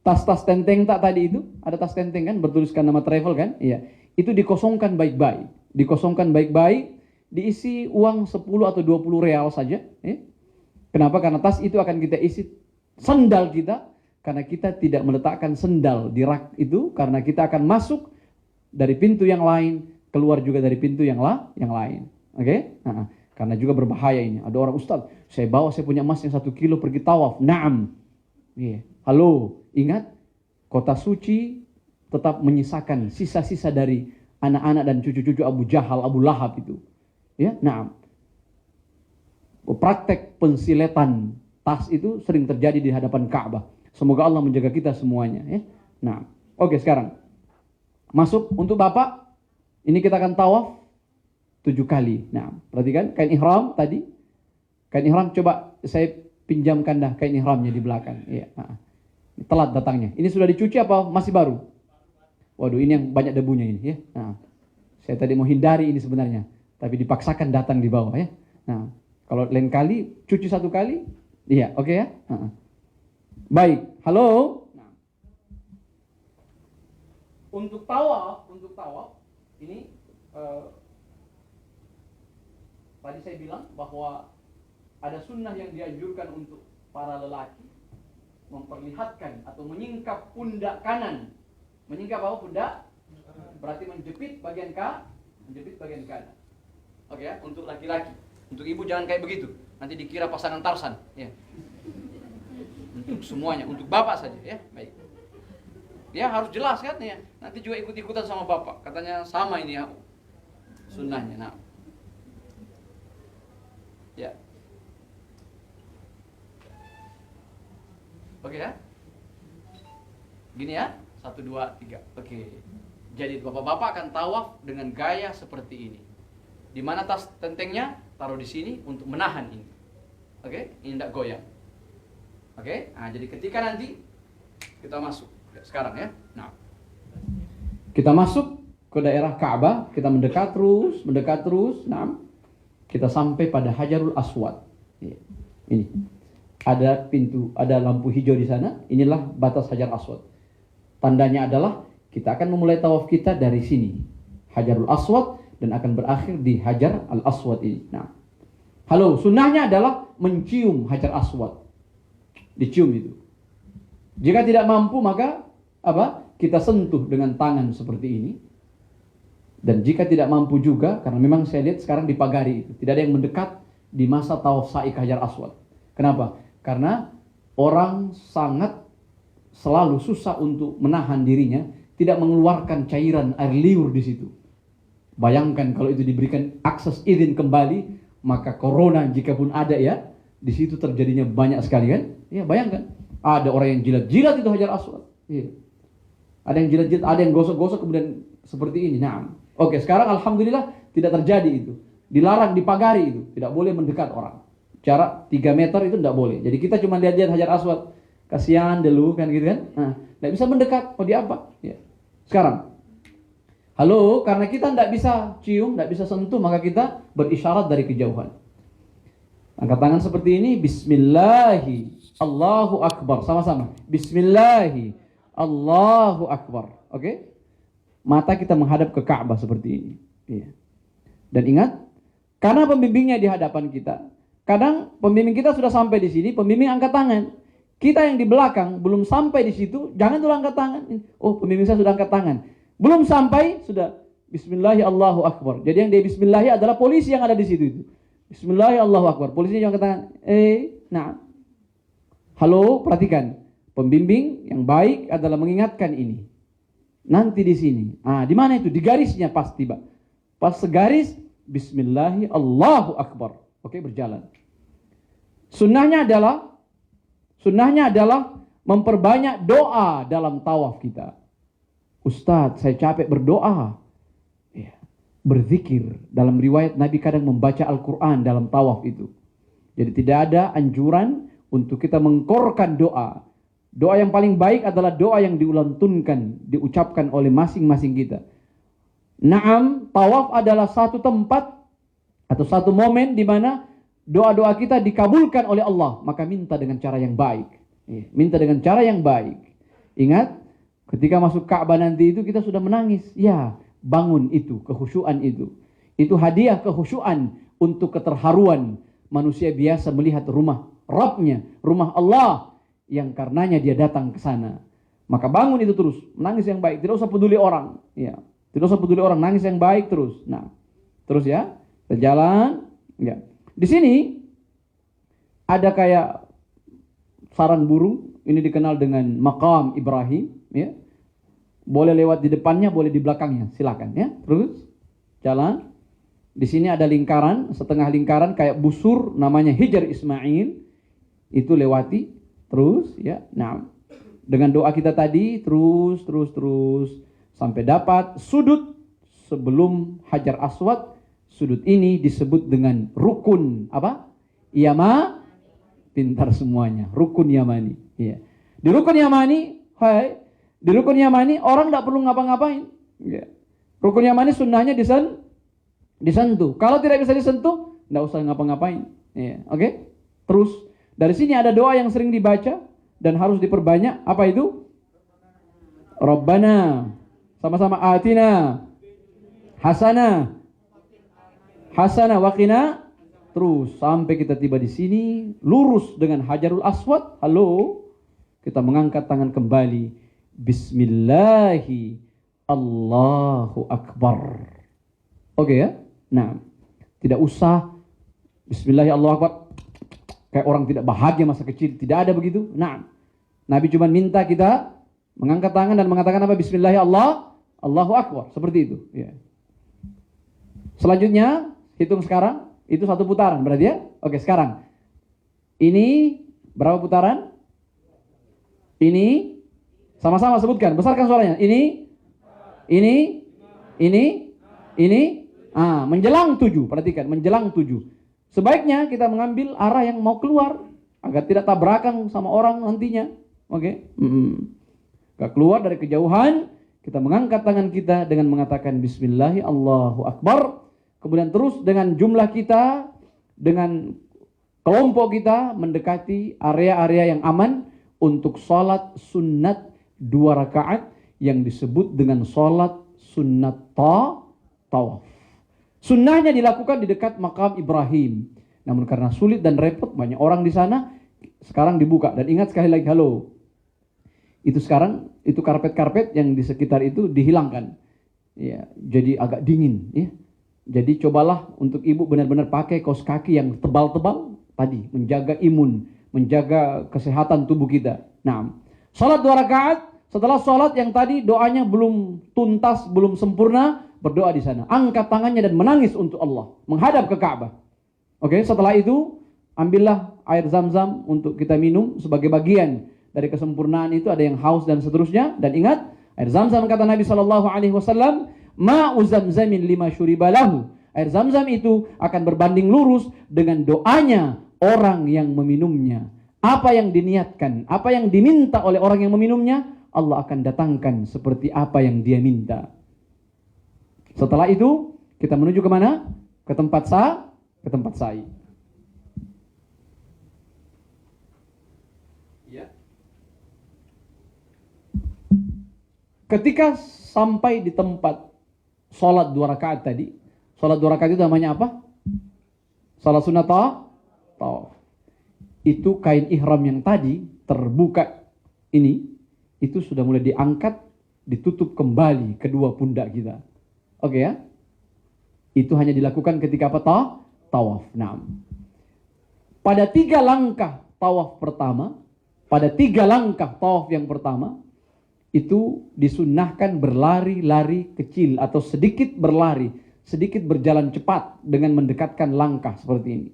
tas-tas tenteng tak tadi itu, ada tas tenteng kan, bertuliskan nama travel kan? Iya. Itu dikosongkan baik-baik. Diisi uang 10 atau 20 real saja. Kenapa? Karena tas itu akan kita isi sendal kita. Karena kita tidak meletakkan sendal di rak itu. Karena kita akan masuk dari pintu yang lain. Keluar juga dari pintu yang lain. Oke? Karena juga berbahaya ini. Ada orang, Ustaz, saya punya emas yang 1 kilo pergi tawaf. Naam. Halo, ingat. Kota suci tetap menyisakan sisa-sisa dari anak-anak dan cucu-cucu Abu Jahal, Abu Lahab itu. Ya, nah, praktek pensiletan tas itu sering terjadi di hadapan Ka'bah. Semoga Allah menjaga kita semuanya. Ya. Nah, oke sekarang masuk untuk Bapak. Ini kita akan tawaf 7 kali. Nah, perhatikan kain ihram tadi. Kain ihram coba saya pinjamkan dah kain ihramnya di belakang. Ya, telat datangnya. Ini sudah dicuci apa masih baru? Waduh, ini yang banyak debunya ini. Ya. Nah, saya tadi mau hindari ini sebenarnya. Tapi dipaksakan datang di bawah ya. Nah, kalau lain kali cuci 1 kali, iya, oke ya. Baik, halo. Nah. Untuk tawaf ini tadi saya bilang bahwa ada sunnah yang dianjurkan untuk para lelaki memperlihatkan atau menyingkap pundak kanan. Menyingkap apa pundak? Berarti menjepit bagian kanan. Oke ya, untuk laki-laki. Untuk ibu jangan kayak begitu. Nanti dikira pasangan Tarsan. Ya. Untuk semuanya, untuk bapak saja. Ya, baik. Ya harus jelas kan ya. Nanti juga ikut-ikutan sama bapak. Katanya sama ini ya sunnahnya. Nah. Ya. Oke ya. Gini ya. 1, 2, 3. Oke. Jadi bapak-bapak akan tawaf dengan gaya seperti ini. Di mana tas tentengnya? Taruh di sini untuk menahan ini. Oke? Ini tidak goyang. Oke? Nah, jadi ketika nanti kita masuk. Sekarang ya. Nah. Kita masuk ke daerah Ka'bah, kita mendekat terus. Nah. Kita sampai pada Hajarul Aswad. Ini. Ada pintu, ada lampu hijau di sana. Inilah batas Hajar Aswad. Tandanya adalah kita akan memulai tawaf kita dari sini. Hajarul Aswad dan akan berakhir di Hajar Al-Aswad ini. Nah, halo, sunnahnya adalah mencium Hajar Aswad. Dicium itu. Jika tidak mampu maka apa? Kita sentuh dengan tangan seperti ini. Dan jika tidak mampu juga, karena memang saya lihat sekarang dipagari, tidak ada yang mendekat di masa tawaf sa'i ke Hajar Aswad. Kenapa? Karena orang sangat selalu susah untuk menahan dirinya, tidak mengeluarkan cairan air liur di situ. Bayangkan kalau itu diberikan akses izin kembali, maka corona jika pun ada ya, di situ terjadinya banyak sekali kan? Ya bayangkan, ada orang yang jilat-jilat itu Hajar Aswad. Ya. Ada yang jilat-jilat, ada yang gosok-gosok kemudian seperti ini. Nah, oke, sekarang alhamdulillah tidak terjadi itu. Dilarang, dipagari itu, tidak boleh mendekat orang. Jarak 3 meter itu tidak boleh. Jadi kita cuma lihat-lihat Hajar Aswad. Kasihan dulu kan gitu kan. Nah, tidak bisa mendekat. Mau diapa? Ya. Sekarang, halo, karena kita tidak bisa cium, tidak bisa sentuh, maka kita berisyarat dari kejauhan. Angkat tangan seperti ini. Bismillahi, Allahu Akbar. Sama-sama. Bismillahi, Allahu Akbar. Oke? Mata kita menghadap ke Ka'bah seperti ini. Iya. Dan ingat, karena pembimbingnya di hadapan kita. Kadang pembimbing kita sudah sampai di sini, pembimbing angkat tangan. Kita yang di belakang belum sampai di situ, jangan dulu angkat tangan. Oh, pembimbing saya sudah angkat tangan. Belum sampai, sudah Bismillahi Allahu Akbar. Jadi yang dia Bismillahi adalah polisi yang ada di situ itu. Bismillahi Allahu Akbar. Polisinya angkat tangan. Nah. Halo, perhatikan. Pembimbing yang baik adalah mengingatkan ini. Nanti di sini. Di mana itu? Di garisnya pas tiba. Pas segaris, Bismillahi Allahu Akbar. Oke, berjalan. Sunnahnya adalah memperbanyak doa dalam tawaf kita. Ustadz, saya capek berdoa. Ya, berzikir. Dalam riwayat Nabi kadang membaca Al-Quran dalam tawaf itu. Jadi tidak ada anjuran untuk kita mengkorkan doa. Doa yang paling baik adalah doa yang diulantunkan, diucapkan oleh masing-masing kita. Naam, tawaf adalah satu tempat atau satu momen di mana doa-doa kita dikabulkan oleh Allah. Maka minta dengan cara yang baik. Minta dengan cara yang baik. Ingat, ketika masuk Ka'bah nanti itu kita sudah menangis. Ya, bangun itu, kekhusyuan itu. Itu hadiah kekhusyuan untuk keterharuan manusia biasa melihat rumah Rabbnya, rumah Allah yang karenanya dia datang ke sana. Maka bangun itu terus, menangis yang baik, tidak usah peduli orang. Ya, tidak usah peduli orang, nangis yang baik terus. Nah, terus ya, berjalan. Ya. Di sini ada kayak sarang burung, ini dikenal dengan Maqam Ibrahim. Ya. Boleh lewat di depannya, boleh di belakangnya, silakan. Ya, terus jalan. Di sini ada lingkaran, setengah lingkaran kayak busur, namanya Hijr Ismail. Itu lewati, terus ya. Nah, dengan doa kita tadi, terus sampai dapat sudut sebelum Hajar Aswad. Sudut ini disebut dengan rukun apa? Pintar semuanya. Rukun Yamani. Ya. Di rukun Yamani, di rukun Yamani orang tidak perlu ngapa-ngapain. Ya. Rukun Yamani sunnahnya disentuh. Kalau tidak bisa disentuh, tidak usah ngapa-ngapain. Ya. Oke? Terus dari sini ada doa yang sering dibaca dan harus diperbanyak. Apa itu? Rabbana. Sama-sama atina Hasanah waqina. Terus sampai kita tiba di sini, lurus dengan Hajarul Aswad. Halo. Kita mengangkat tangan kembali. Bismillahi Allahu Akbar. Oke ya? Nah, tidak usah Bismillahi Allahu Akbar kayak orang tidak bahagia masa kecil. Tidak ada begitu. Nah, Nabi cuma minta kita mengangkat tangan dan mengatakan apa? Bismillahi Allahu Akbar. Seperti itu. Ya. Selanjutnya, hitung sekarang. Itu satu putaran berarti ya. Oke, sekarang. Ini berapa putaran? Ini. Sama-sama sebutkan. Besarkan suaranya. Ini. Menjelang 7. Perhatikan, menjelang 7. Sebaiknya kita mengambil arah yang mau keluar. Agar tidak tabrakan sama orang nantinya. Oke. Gak keluar dari kejauhan. Kita mengangkat tangan kita dengan mengatakan Bismillahi Allahu Akbar. Kemudian terus dengan jumlah kita, dengan kelompok kita mendekati area-area yang aman untuk sholat sunnat 2 rakaat yang disebut dengan sholat sunnat tawaf. Sunnahnya dilakukan di dekat makam Ibrahim. Namun karena sulit dan repot, banyak orang di sana, sekarang dibuka. Dan ingat sekali lagi, halo. Itu sekarang, itu karpet-karpet yang di sekitar itu dihilangkan. Ya, jadi agak dingin, ya. Jadi cobalah untuk ibu benar-benar pakai kaos kaki yang tebal-tebal tadi, menjaga imun, menjaga kesehatan tubuh kita. Nah, salat 2 rakaat, setelah salat yang tadi doanya belum tuntas, belum sempurna, berdoa di sana. Angkat tangannya dan menangis untuk Allah, menghadap ke Ka'bah. Oke, setelah itu ambillah air Zam-Zam untuk kita minum sebagai bagian dari kesempurnaan itu. Ada yang haus dan seterusnya. Dan ingat, air Zam-Zam kata Nabi SAW, ma'u zamzamin lima syuribalahu. Air Zam-Zam itu akan berbanding lurus dengan doanya orang yang meminumnya. Apa yang diniatkan, apa yang diminta oleh orang yang meminumnya, Allah akan datangkan seperti apa yang dia minta. Setelah itu kita menuju ke mana? Ke tempat sa'i. Ya. Ketika sampai di tempat sholat 2 rakaat tadi, sholat 2 rakaat itu namanya apa? Sholat sunat tawaf. Itu kain ihram yang tadi terbuka ini, itu sudah mulai diangkat, ditutup kembali kedua pundak kita. Oke ya? Itu hanya dilakukan ketika apa? Tawaf. Nah, pada 3 langkah tawaf pertama, pada 3 langkah tawaf yang pertama, itu disunnahkan berlari-lari kecil atau sedikit berlari, sedikit berjalan cepat dengan mendekatkan langkah seperti ini.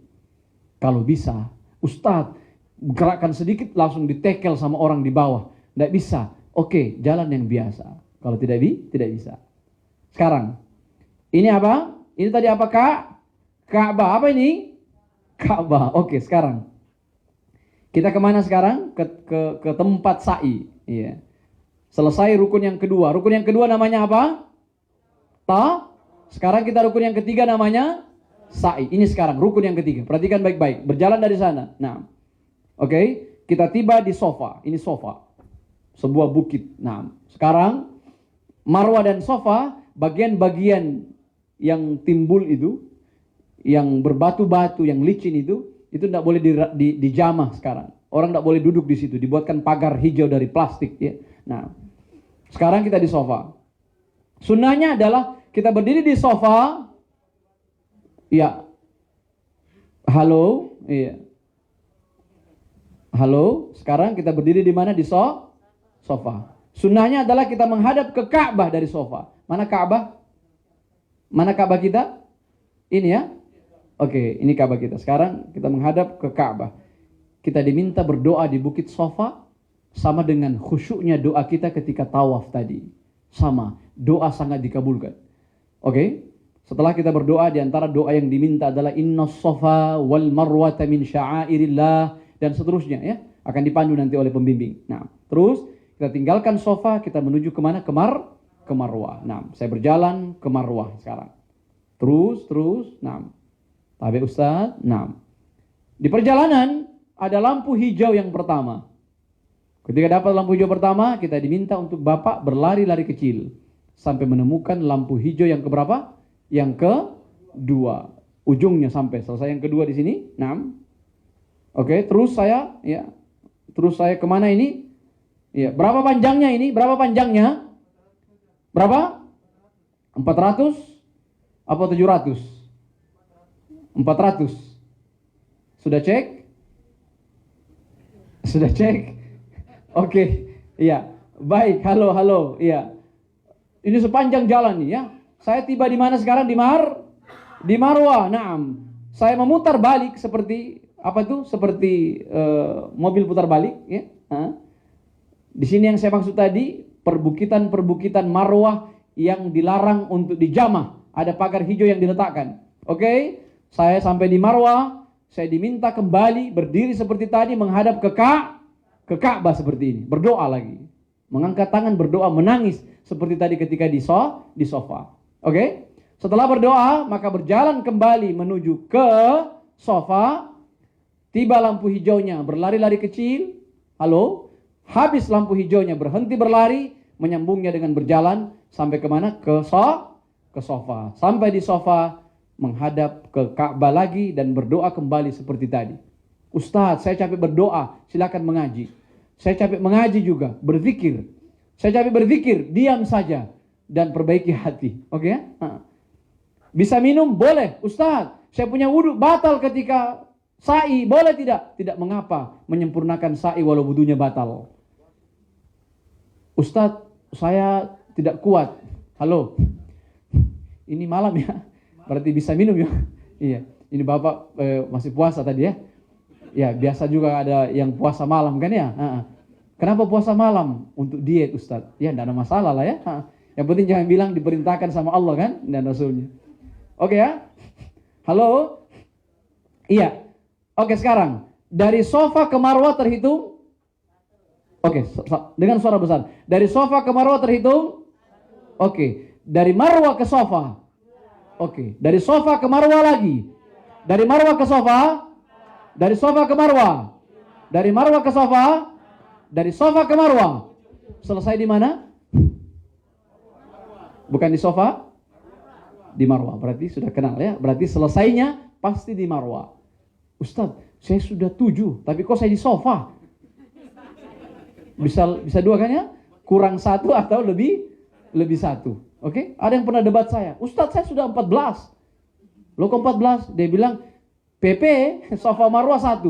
Kalau bisa, Ustadz, gerakan sedikit langsung ditekel sama orang di bawah. Tidak bisa. Oke, jalan yang biasa. Kalau tidak bisa. Sekarang, ini apa? Ini tadi apa, Kak? Ka'bah. Apa ini? Ka'bah. Oke, sekarang. Kita kemana sekarang? Ke tempat sa'i. Iya. Selesai rukun yang kedua. Rukun yang kedua namanya apa? Sekarang kita rukun yang ketiga namanya sa'i. Ini sekarang rukun yang ketiga. Perhatikan baik-baik. Berjalan dari sana. Nah, oke. Kita tiba di Sofa. Ini Sofa. Sebuah bukit. Nah, sekarang Marwah dan Sofa, bagian-bagian yang timbul itu, yang berbatu-batu, yang licin itu tidak boleh dijamah sekarang. Orang tidak boleh duduk di situ. Dibuatkan pagar hijau dari plastik. Ya. Nah, sekarang kita di Sofa. Sunnahnya adalah kita berdiri di Sofa. Ya. Halo. Iya. Halo. Sekarang kita berdiri di mana? Di Sofa. Sunnahnya adalah kita menghadap ke Ka'bah dari Sofa. Mana Ka'bah? Mana Ka'bah kita? Ini ya. Oke, ini Ka'bah kita. Sekarang kita menghadap ke Ka'bah. Kita diminta berdoa di Bukit Sofa sama dengan khusyuknya doa kita ketika tawaf tadi. Sama, doa sangat dikabulkan. Oke. Setelah kita berdoa, di antara doa yang diminta adalah Innas Safa wal Marwata min sya'airillah dan seterusnya ya. Akan dipandu nanti oleh pembimbing. Nah, terus kita tinggalkan Sofa, kita menuju kemana? Ke Marwah. Nah, saya berjalan ke Marwah sekarang. Terus. Nah, tabi Ustaz. Nah, di perjalanan ada lampu hijau yang pertama. Ketika dapat lampu hijau pertama, kita diminta untuk Bapak berlari-lari kecil sampai menemukan lampu hijau yang keberapa? Yang kedua. Ujungnya sampai selesai yang kedua di sini. Nah, oke. Terus saya kemana ini? Ya, berapa panjangnya ini? Berapa panjangnya? Berapa? 400 apa 700? 400. Sudah cek? Sudah cek? Oke. Iya. Baik, halo. Iya. Ini sepanjang jalan nih ya. Saya tiba di mana sekarang? Di Marwah. Naam. Saya memutar balik seperti apa itu? Seperti mobil putar balik ya. Di sini yang saya maksud tadi, perbukitan Marwah yang dilarang untuk dijamah. Ada pagar hijau yang diletakkan. Oke, saya sampai di Marwah, saya diminta kembali berdiri seperti tadi menghadap ke Ka'bah seperti ini. Berdoa lagi. Mengangkat tangan berdoa, menangis seperti tadi ketika di Sofa. Oke, setelah berdoa, maka berjalan kembali menuju ke Sofa. Tiba lampu hijaunya, berlari-lari kecil. Halo. Habis lampu hijaunya berhenti berlari, menyambungnya dengan berjalan sampai kemana? Ke Sofa. Sampai di Sofa, menghadap ke Ka'bah lagi dan berdoa kembali seperti tadi. Ustadz, saya capek berdoa, silakan mengaji. Saya capek mengaji juga, berzikir. Saya capek berzikir, diam saja. dan perbaiki hati. Oke ya? Bisa minum? Boleh. Ustaz, saya punya wudhu batal ketika sa'i. Boleh tidak? Tidak. Mengapa menyempurnakan sa'i walau wudhunya batal? Ustaz, saya tidak kuat. Halo, ini malam ya, berarti bisa minum ya. Iya, ini Bapak masih puasa tadi ya. Ya, biasa juga ada yang puasa malam kan ya. Kenapa puasa malam? Untuk diet Ustaz. Ya, tidak ada masalah lah ya. Yang penting jangan bilang diperintahkan sama Allah kan dan Rasulnya. Oke ya. Halo. Iya. Oke, sekarang dari sofa ke Marwah terhitung. Oke, dengan suara besar. Dari sofa ke Marwah terhitung. Oke, dari Marwah ke sofa. Oke, dari sofa ke Marwah lagi. Dari Marwah ke sofa. Dari sofa ke Marwah. Dari Marwah ke sofa. Dari sofa ke Marwah. Selesai di mana? Bukan di sofa? Di Marwah. Berarti sudah kenal ya. Berarti selesainya pasti di Marwah. Ustaz, saya sudah 7, tapi kok saya di sofa? Bisa 2 kan ya? Kurang 1 atau lebih 1. Oke? Ada yang pernah debat saya. Ustaz, saya sudah 14. Lo kok 14? Dia bilang, PP, sofa Marwah 1.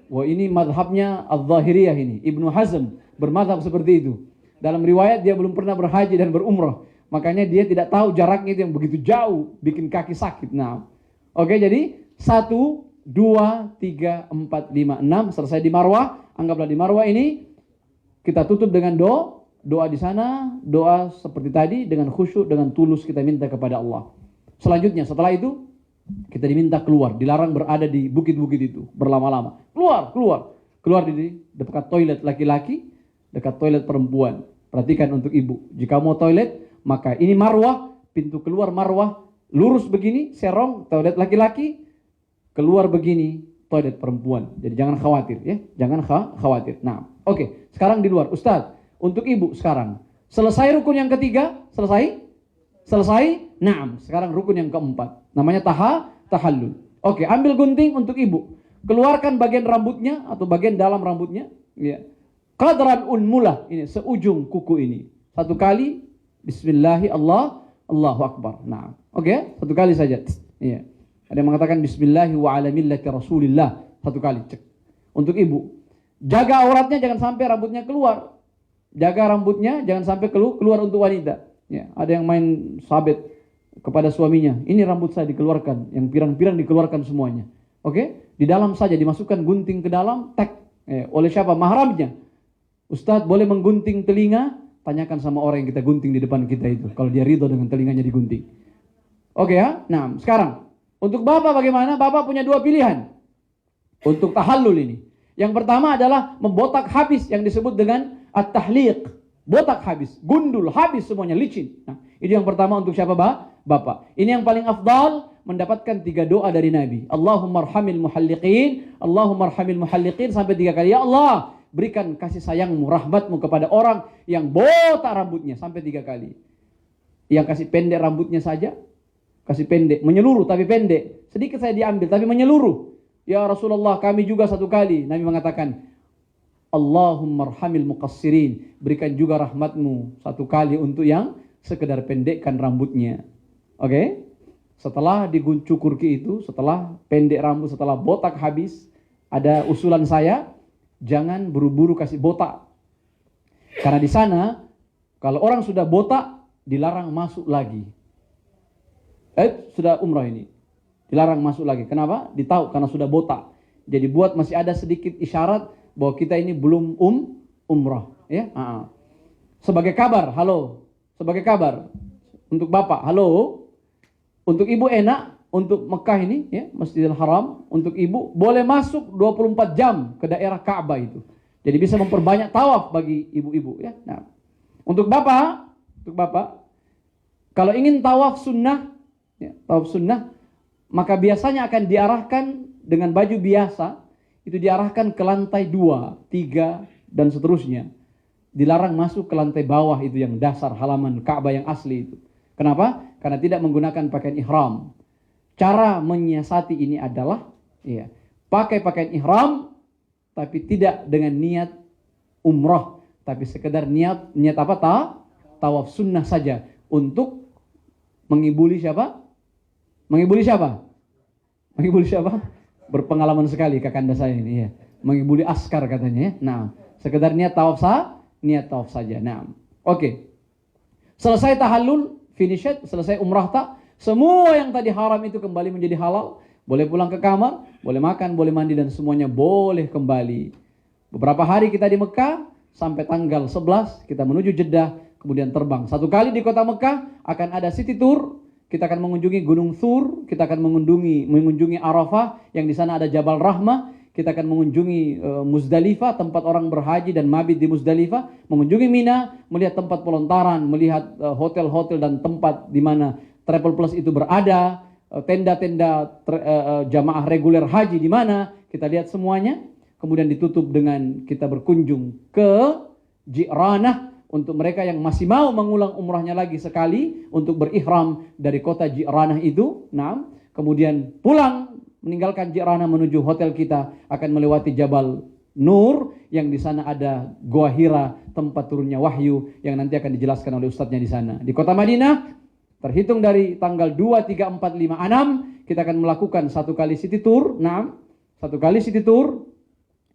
Wah, ini madhabnya Al-Zahiriyah ini. Ibnu Hazm bermadhab seperti itu. Dalam riwayat dia belum pernah berhaji dan berumrah. Makanya dia tidak tahu jaraknya itu yang begitu jauh, bikin kaki sakit. Nah, oke, jadi 1, 2, 3, 4, 5, 6 selesai di Marwah. Anggaplah di Marwah ini kita tutup dengan doa di sana, doa seperti tadi dengan khusyuk, dengan tulus kita minta kepada Allah. Selanjutnya setelah itu kita diminta keluar, dilarang berada di bukit-bukit itu berlama-lama. Keluar di dekat toilet laki-laki, dekat toilet perempuan. Perhatikan untuk ibu, jika mau toilet, maka ini Marwah, pintu keluar Marwah, lurus begini, serong, toilet laki-laki, keluar begini, toilet perempuan. Jadi jangan khawatir ya, jangan khawatir. Nah, oke, sekarang di luar. Ustaz, untuk ibu sekarang, selesai rukun yang ketiga, selesai? Naam, sekarang rukun yang keempat. Namanya tahallul. Oke, ambil gunting untuk ibu. Keluarkan bagian rambutnya atau bagian dalam rambutnya, ya. Qadran unmulah, ini seujung kuku ini. 1 kali bismillahi Allahu akbar. Nah, oke, 1 kali saja. Iya. Ada yang mengatakan bismillahi wa ala millati Rasulillah 1 kali. Cek. Untuk ibu. Jaga auratnya jangan sampai rambutnya keluar. Jaga rambutnya jangan sampai keluar untuk wanita. Ya, ada yang main sabit kepada suaminya. Ini rambut saya dikeluarkan, yang pirang-pirang dikeluarkan semuanya. Oke? Di dalam saja dimasukkan gunting ke dalam, tek. Oleh siapa? Mahramnya. Ustadz boleh menggunting telinga? Tanyakan sama orang yang kita gunting di depan kita itu. Kalau dia ridho dengan telinganya digunting. Oke ya? Nah, sekarang untuk Bapak bagaimana? Bapak punya 2 pilihan untuk tahallul ini. Yang pertama adalah membotak habis yang disebut dengan at-tahliq. Botak habis, gundul habis semuanya, licin. Nah, itu yang pertama untuk siapa, Bapak? Ini yang paling afdal, mendapatkan 3 doa dari Nabi. Allahumma arhamil muhalliqin, Allahumma arhamil muhalliqin sampai 3 kali. Ya Allah, berikan kasih sayangmu, rahmatmu kepada orang yang botak rambutnya sampai 3 kali. Yang kasih pendek rambutnya saja, kasih pendek, menyeluruh tapi pendek. Sedikit saya diambil tapi menyeluruh. Ya Rasulullah, kami juga 1 kali. Nabi mengatakan, Allahumma arhamil muqassirin, berikan juga rahmatmu 1 kali untuk yang sekedar pendekkan rambutnya. Oke? Setelah dicukur itu, setelah pendek rambut, setelah botak habis, ada usulan saya, jangan buru-buru kasih botak. Karena di sana, kalau orang sudah botak, dilarang masuk lagi. Sudah umrah ini. Dilarang masuk lagi. Kenapa? Ditahu karena sudah botak. Jadi buat masih ada sedikit isyarat bahwa kita ini belum umrah. Ya? Sebagai kabar, halo. Sebagai kabar. Untuk Bapak, halo. Untuk Ibu enak. Untuk Mekah ini, ya, Masjidil Haram. Untuk Ibu, boleh masuk 24 jam ke daerah Ka'bah itu. Jadi bisa memperbanyak tawaf bagi ibu-ibu. Ya? Nah, untuk Bapak, kalau ingin tawaf sunnah, maka biasanya akan diarahkan dengan baju biasa, itu diarahkan ke lantai 2, 3, dan seterusnya. Dilarang masuk ke lantai bawah itu yang dasar halaman Ka'bah yang asli itu. Kenapa? Karena tidak menggunakan pakaian ihram. Cara menyiasati ini adalah pakai pakaian ihram, tapi tidak dengan niat umrah, tapi sekedar niat apa? Tawaf sunnah saja. untuk mengibuli siapa? Mengibuli siapa? Mengibuli siapa? Berpengalaman sekali kakanda saya ini ya. Mengibuli askar katanya ya. Nah, sekedar niat tawaf saja. Nah, oke. Selesai tahallul, finish it, selesai umrah tak, semua yang tadi haram itu kembali menjadi halal. Boleh pulang ke kamar, boleh makan, boleh mandi dan semuanya boleh kembali. Beberapa hari kita di Mekah sampai tanggal 11 kita menuju Jeddah, kemudian terbang. Satu kali di kota Mekah akan ada city tour. Kita akan mengunjungi Gunung Thur, kita akan mengunjungi Arafah yang di sana ada Jabal Rahmah. Kita akan mengunjungi Muzdalifah, tempat orang berhaji dan mabit di Muzdalifah, mengunjungi Mina, melihat tempat pelontaran, melihat hotel-hotel dan tempat di mana Travel Plus itu berada, tenda-tenda jamaah reguler haji di mana, kita lihat semuanya. Kemudian ditutup dengan kita berkunjung ke Ji'ranah untuk mereka yang masih mau mengulang umrahnya lagi sekali untuk berihram dari kota Ji'ranah itu. Nah, kemudian pulang meninggalkan Ji'ranah menuju hotel kita akan melewati Jabal Nur yang di sana ada Gua Hira, tempat turunnya wahyu yang nanti akan dijelaskan oleh ustadznya di sana. Di kota Madinah terhitung dari tanggal 2, 3, 4, 5, 6 kita akan melakukan satu kali city tour. Nah, satu kali city tour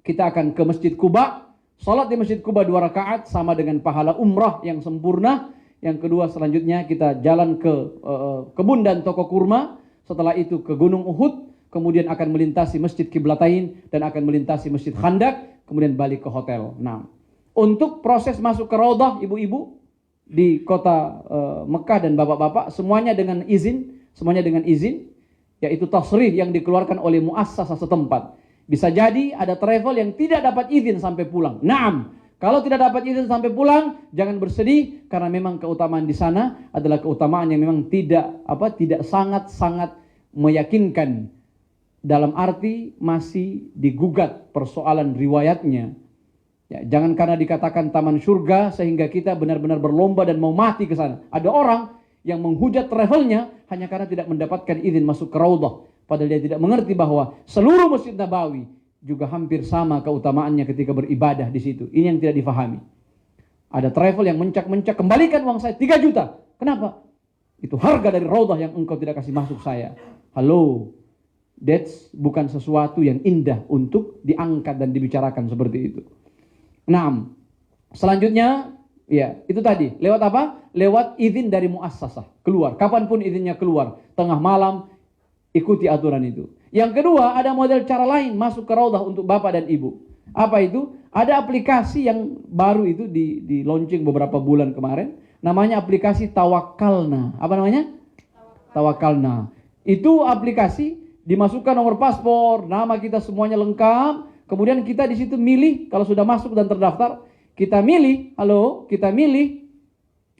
kita akan ke Masjid Quba. Salat di Masjid Quba 2 rakaat sama dengan pahala umrah yang sempurna. Yang kedua selanjutnya kita jalan ke kebun dan toko kurma. Setelah itu ke Gunung Uhud. Kemudian akan melintasi Masjid Qiblatain dan akan melintasi Masjid Khandak. Kemudian balik ke hotel. Nah, untuk proses masuk ke Raudhah ibu-ibu di kota Mekah dan bapak-bapak semuanya dengan izin. Semuanya dengan izin. Yaitu tasrih yang dikeluarkan oleh muassasah setempat. Bisa jadi ada travel yang tidak dapat izin sampai pulang. Naam, kalau tidak dapat izin sampai pulang, jangan bersedih karena memang keutamaan di sana adalah keutamaan yang memang tidak sangat-sangat meyakinkan. Dalam arti masih digugat persoalan riwayatnya. Ya, jangan karena dikatakan taman surga sehingga kita benar-benar berlomba dan mau mati ke sana. Ada orang yang menghujat travelnya hanya karena tidak mendapatkan izin masuk ke Raudhah. Padahal dia tidak mengerti bahwa seluruh Masjid Nabawi juga hampir sama keutamaannya ketika beribadah di situ. Ini yang tidak difahami. Ada travel yang mencak-mencak, kembalikan uang saya 3 juta. Kenapa? Itu harga dari Raudhah yang engkau tidak kasih masuk saya. Halo, that's bukan sesuatu yang indah untuk diangkat dan dibicarakan seperti itu. Nah, selanjutnya, ya itu tadi. Lewat apa? Lewat izin dari muassasah. Keluar, kapanpun izinnya keluar. Tengah malam, ikuti aturan itu. Yang kedua, ada model cara lain masuk ke Raudhah untuk bapak dan ibu. Apa itu? Ada aplikasi yang baru itu di launching beberapa bulan kemarin. Namanya aplikasi Tawakkalna. Apa namanya? Tawakkalna. Itu aplikasi dimasukkan nomor paspor, nama kita semuanya lengkap. Kemudian kita di situ milih, kalau sudah masuk dan terdaftar, kita milih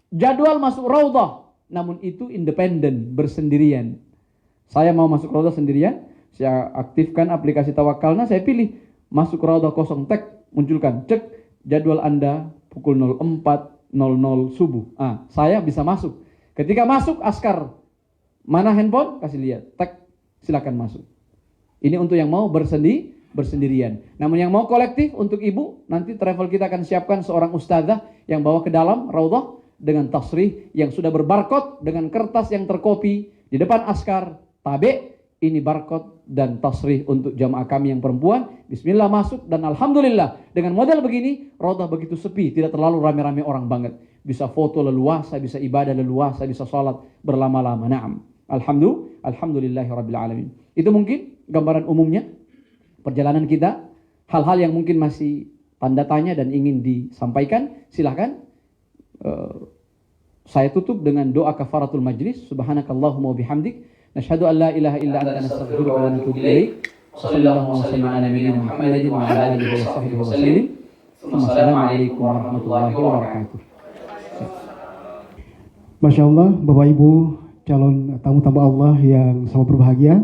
jadwal masuk Raudhah. Namun itu independen, bersendirian. Saya mau masuk Raudhah sendirian, saya aktifkan aplikasi Tawakkalna, saya pilih masuk Raudhah kosong, tag, munculkan, cek jadwal Anda pukul 04.00 subuh. Saya bisa masuk. Ketika masuk, askar, mana handphone? Kasih lihat, tag, silakan masuk. Ini untuk yang mau bersendirian. Namun yang mau kolektif untuk ibu, nanti travel kita akan siapkan seorang ustazah yang bawa ke dalam Raudhah dengan tasrih yang sudah berbarcode dengan kertas yang terkopi di depan askar. Tabe, ini barcode dan tasrih untuk jamaah kami yang perempuan. Bismillah masuk dan alhamdulillah dengan model begini Raudhah begitu sepi, tidak terlalu rame-rame orang banget. Bisa foto leluasa, bisa ibadah leluasa, bisa sholat berlama-lama. Naam. Alhamdulillahirabbil alamin. Itu mungkin gambaran umumnya perjalanan kita. Hal-hal yang mungkin masih tanda tanya dan ingin disampaikan, silahkan. Saya tutup dengan doa kafaratul majlis. Subhanakallahumma wa bihamdik. Nashhadu an la ilaha illa anta nastaghfiruka wa natubu ilaik. Sallallahu alaihi wa sallam Muhammadin wa ala alihi wa sahbihi wa sallim. Wassalamualaikum warahmatullahi wabarakatuh. Masya Allah, Bapak Ibu calon tamu-tamu Allah yang sama berbahagia.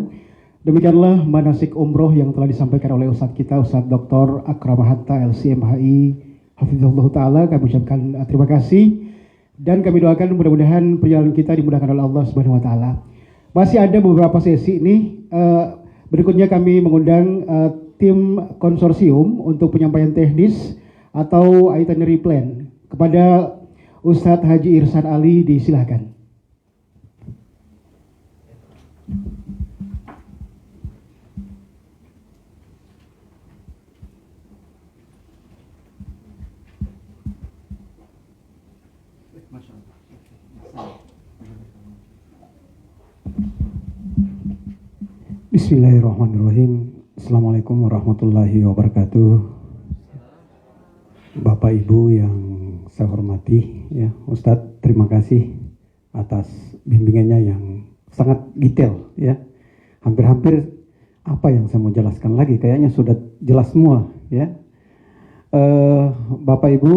Demikianlah manasik umroh yang telah disampaikan oleh Ustadz kita, Ustadz Dr. Akram Hatta LCMHI Hafizahullah Ta'ala. Kami ucapkan terima kasih dan kami doakan mudah-mudahan perjalanan kita dimudahkan oleh Allah Subhanahu Wa Ta'ala. Masih ada beberapa sesi ini. Berikutnya kami mengundang tim konsorsium untuk penyampaian teknis atau itinerary plan kepada Ustadz Haji Irsan Ali, disilahkan. Bismillahirrahmanirrahim. Assalamualaikum warahmatullahi wabarakatuh. Bapak Ibu yang saya hormati, ya Ustadz, terima kasih atas bimbingannya yang sangat detail, ya. Hampir-hampir apa yang saya mau jelaskan lagi, kayaknya sudah jelas semua, ya. Bapak Ibu,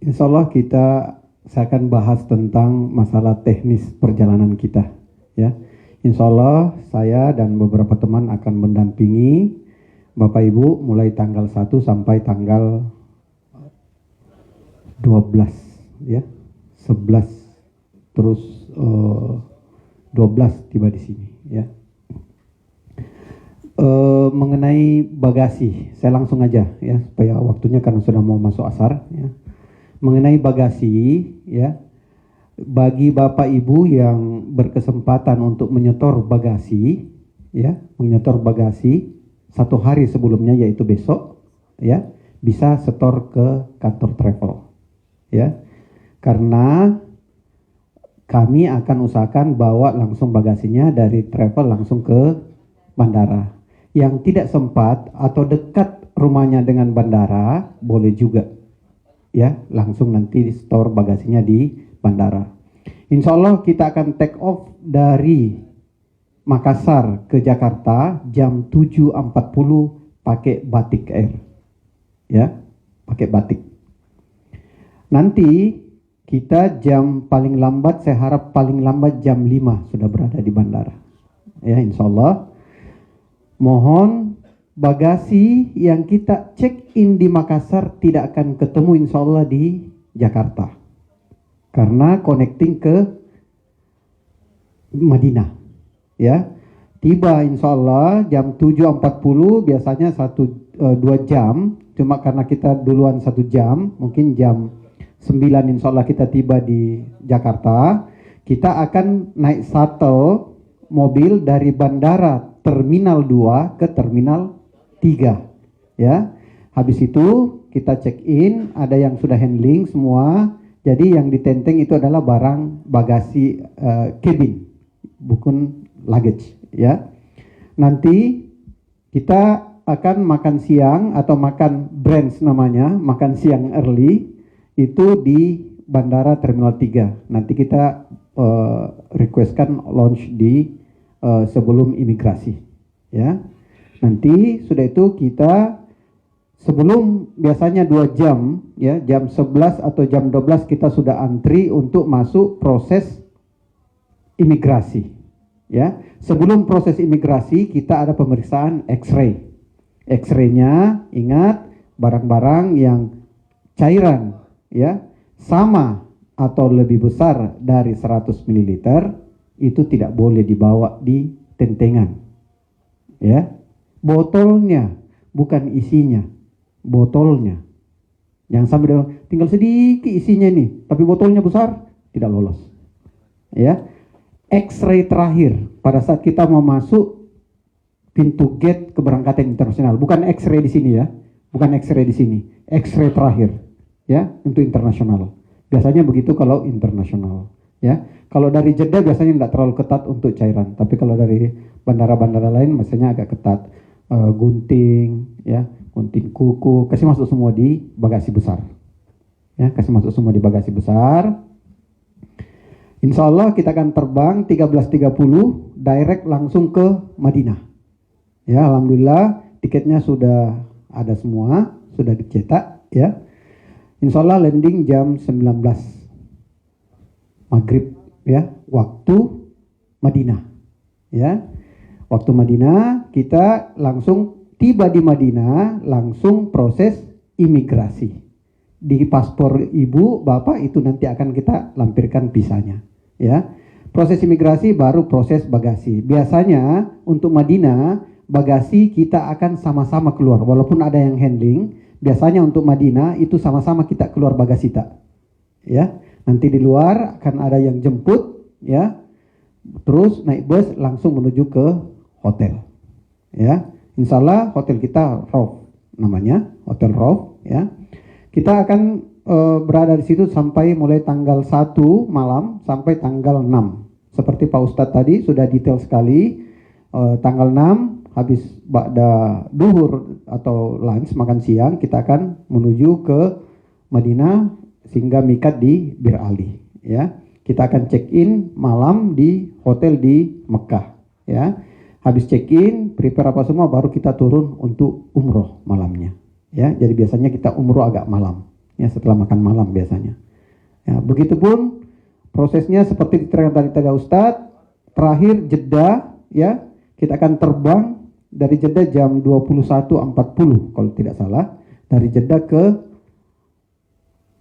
insya Allah saya akan bahas tentang masalah teknis perjalanan kita, ya. Insya Allah saya dan beberapa teman akan mendampingi Bapak Ibu mulai tanggal 1 sampai tanggal 12, ya, 11 terus 12 tiba di sini, ya. Mengenai bagasi, saya langsung aja, ya, supaya waktunya karena sudah mau masuk asar, ya. Mengenai bagasi, ya, bagi Bapak Ibu yang berkesempatan untuk menyetor bagasi, ya, menyetor bagasi 1 hari sebelumnya, yaitu besok, ya, bisa setor ke kantor travel, ya, karena kami akan usahakan bawa langsung bagasinya dari travel langsung ke bandara. Yang tidak sempat atau dekat rumahnya dengan bandara boleh juga, ya, langsung nanti store bagasinya di bandara. Insya Allah kita akan take off dari Makassar ke Jakarta jam 7.40 pakai Batik Air, ya, pakai Batik. Nanti kita jam paling lambat, saya harap paling lambat jam 5 sudah berada di bandara, ya, insya Allah. Mohon bagasi yang kita check in di Makassar tidak akan ketemu insya Allah di Jakarta, karena connecting ke Madinah, ya. Tiba insya Allah jam 7.40, biasanya 2 jam, cuma karena kita duluan 1 jam, mungkin jam 9 insya Allah kita tiba di Jakarta. Kita akan naik shuttle mobil dari bandara Terminal 2 ke Terminal 3, ya. Habis itu kita check in, ada yang sudah handling semua. Jadi yang ditenteng itu adalah barang bagasi cabin, bukan luggage, ya. Nanti kita akan makan siang atau makan brunch namanya, makan siang early itu di Bandara Terminal 3. Nanti kita requestkan launch di sebelum imigrasi, ya. Nanti sudah itu kita sebelum biasanya 2 jam, ya, jam 11 atau jam 12 kita sudah antri untuk masuk proses imigrasi, ya. Sebelum proses imigrasi kita ada pemeriksaan X-ray. X-ray-nya, ingat, barang-barang yang cairan, ya, sama atau lebih besar dari 100 ml itu tidak boleh dibawa di tentengan, ya. Botolnya, bukan isinya, botolnya. Jangan sampai tinggal sedikit isinya nih, tapi botolnya besar, tidak lolos, ya. X-ray terakhir pada saat kita mau masuk pintu gate keberangkatan internasional, bukan X-ray di sini, ya, bukan X-ray di sini, X-ray terakhir, ya, untuk internasional. Biasanya begitu kalau internasional, ya. Kalau dari Jeddah biasanya tidak terlalu ketat untuk cairan, tapi kalau dari bandara-bandara lain biasanya agak ketat. Gunting, ya, gunting kuku, kasih masuk semua di bagasi besar, ya, kasih masuk semua di bagasi besar. Insya Allah kita akan terbang 13.30 direct langsung ke Madinah, ya. Alhamdulillah tiketnya sudah ada semua, sudah dicetak, ya. Insya Allah landing jam 19 maghrib, ya, waktu Madinah, ya. Waktu Madinah kita langsung tiba di Madinah, langsung proses imigrasi. Di paspor ibu bapak itu nanti akan kita lampirkan visanya, ya. Proses imigrasi baru proses bagasi. Biasanya untuk Madinah bagasi kita akan sama-sama keluar, walaupun ada yang handling. biasanya untuk Madinah itu sama-sama kita keluar bagasita. Ya, nanti di luar akan ada yang jemput, ya. Terus naik bus langsung menuju ke hotel. Ya, insya Allah hotel kita Rauf namanya, Hotel Rauf. Ya, kita akan berada di situ sampai mulai tanggal 1 malam sampai tanggal 6. Seperti Pak Ustadz tadi sudah detail sekali. Tanggal 6 habis ba'da duhur atau lunch makan siang kita akan menuju ke Madinah sehingga mikat di Bir Ali. Ya, kita akan check in malam di hotel di Mekah. Ya, habis check in prepare apa semua baru kita turun untuk umroh malamnya. Ya, jadi biasanya kita umroh agak malam. Ya, setelah makan malam biasanya. Ya, begitupun prosesnya seperti diterangkan tadi Ustadz. Terakhir Jeddah, ya, kita akan terbang dari Jeddah jam 21.40 kalau tidak salah, dari Jeddah ke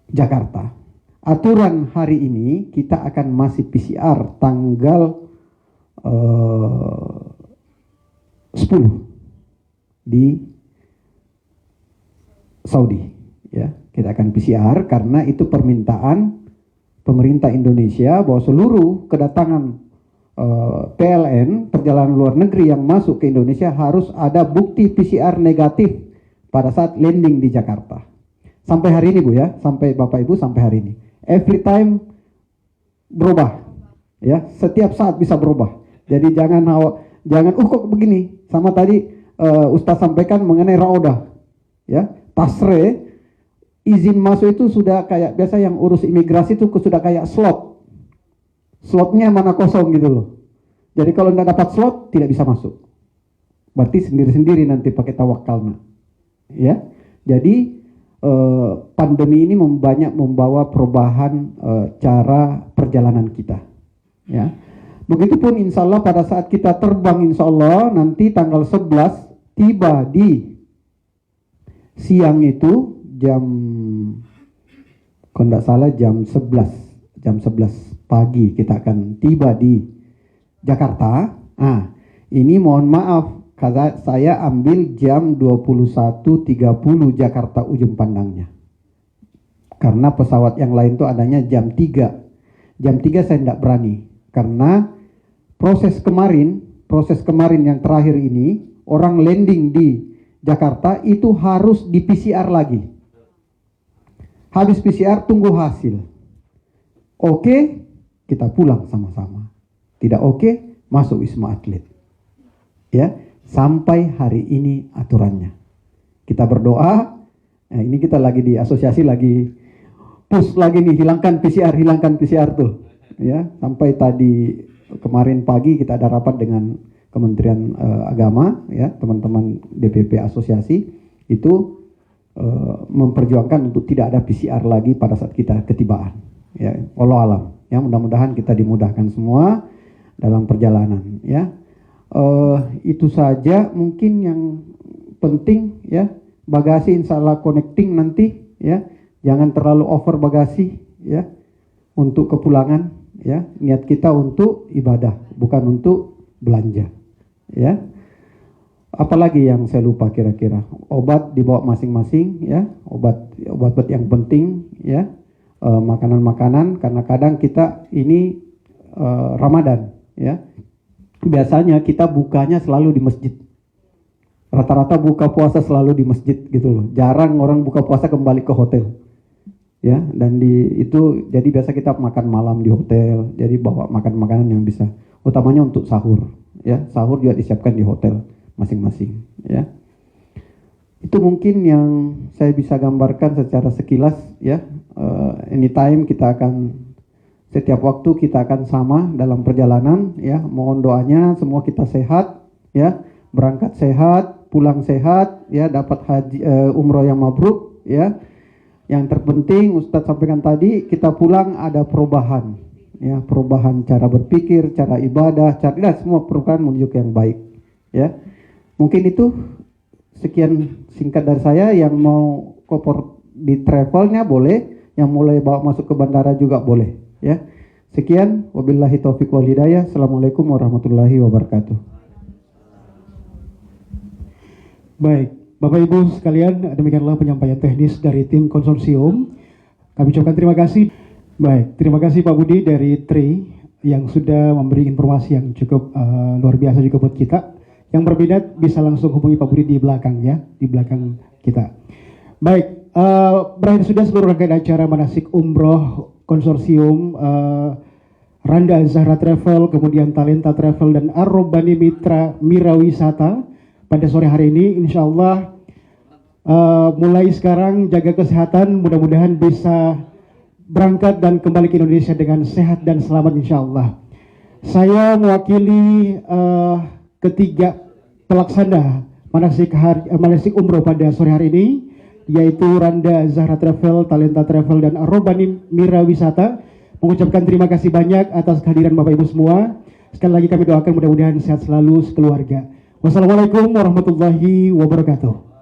Jakarta. Aturan hari ini kita akan masih PCR tanggal 10 di Saudi. Ya, kita akan PCR karena itu permintaan pemerintah Indonesia bahwa seluruh kedatangan PLN perjalanan luar negeri yang masuk ke Indonesia harus ada bukti PCR negatif pada saat landing di Jakarta. Sampai hari ini Bu ya, sampai Bapak Ibu sampai hari ini. Every time berubah. Ya, setiap saat bisa berubah. Jadi jangan kok begini. Sama tadi Ustaz sampaikan mengenai raudah. Ya, tasre izin masuk itu sudah kayak biasa yang urus imigrasi itu sudah kayak slotnya mana kosong gitu loh. Jadi kalau nggak dapat slot tidak bisa masuk. Berarti sendiri-sendiri nanti pakai tawakalna. Ya, jadi pandemi ini banyak membawa perubahan cara perjalanan kita. Ya, begitupun insya Allah pada saat kita terbang insya Allah nanti tanggal 11 tiba di siang itu jam kalau tidak salah jam 11 pagi kita akan tiba di Jakarta. Ini mohon maaf karena saya ambil jam 21.30 Jakarta ujung pandangnya. Karena pesawat yang lain itu adanya jam 3. Jam 3 saya tidak berani karena proses kemarin yang terakhir ini orang landing di Jakarta itu harus di PCR lagi. Habis PCR tunggu hasil. Oke, kita pulang sama-sama. Tidak oke, masuk Wisma Atlet. Ya, sampai hari ini aturannya. Kita berdoa. Nah, ini kita lagi di asosiasi lagi push lagi nih, hilangkan PCR tuh. Ya, sampai tadi kemarin pagi kita ada rapat dengan Kementerian Agama, ya, teman-teman DPP asosiasi itu memperjuangkan untuk tidak ada PCR lagi pada saat kita ketibaan. Ya, wallahu alam. Ya, mudah-mudahan kita dimudahkan semua dalam perjalanan. Ya, itu saja mungkin yang penting. Ya, bagasi insya Allah connecting nanti. Ya, jangan terlalu over bagasi. Ya, untuk kepulangan. Ya, niat kita untuk ibadah, bukan untuk belanja. Ya, apalagi yang saya lupa kira-kira, obat dibawa masing-masing, ya, obat yang penting, ya, makanan-makanan karena kadang kita ini Ramadan, ya, biasanya kita bukanya selalu di masjid, rata-rata buka puasa selalu di masjid gitu loh, jarang orang buka puasa kembali ke hotel, ya, dan itu jadi biasa kita makan malam di hotel, jadi bawa makan makanan yang bisa, utamanya untuk sahur. Ya, sahur juga disiapkan di hotel masing-masing. Ya, itu mungkin yang saya bisa gambarkan secara sekilas. Ya, anytime kita akan setiap waktu kita akan sama dalam perjalanan. Ya, mohon doanya semua kita sehat. Ya, berangkat sehat, pulang sehat. Ya, dapat haji umroh yang mabrur. Ya, yang terpenting Ustadz sampaikan tadi kita pulang ada perubahan. Ya, perubahan cara berpikir, cara ibadah, semua perubahan menuju ke yang baik. Ya, mungkin itu sekian singkat dari saya. Yang mau koper di travelnya boleh, yang mulai bawa masuk ke bandara juga boleh. Ya, sekian. Wabillahi taufiq wal hidayah. Assalamualaikum warahmatullahi wabarakatuh. Baik, Bapak Ibu sekalian, demikianlah penyampaian teknis dari tim konsorsium. Kami ucapkan terima kasih. Baik, terima kasih Pak Budi dari TRI yang sudah memberi informasi yang cukup luar biasa juga buat kita. Yang berminat bisa langsung hubungi Pak Budi di belakang ya, di belakang kita. Baik, berakhir sudah seluruh rangkaian acara manasik umroh konsorsium Randa Zahra Travel, kemudian Talenta Travel dan Ar-Robbani Mira Wisata pada sore hari ini. Insya Allah mulai sekarang jaga kesehatan, mudah-mudahan bisa berangkat dan kembali ke Indonesia dengan sehat dan selamat insya Allah. Saya mewakili ketiga pelaksana manasik umroh pada sore hari ini, yaitu Randa Zahra Travel, Talenta Travel dan Ar-Robbani Mira Wisata, mengucapkan terima kasih banyak atas kehadiran Bapak Ibu semua. Sekali lagi kami doakan mudah-mudahan sehat selalu sekeluarga. Wassalamualaikum warahmatullahi wabarakatuh.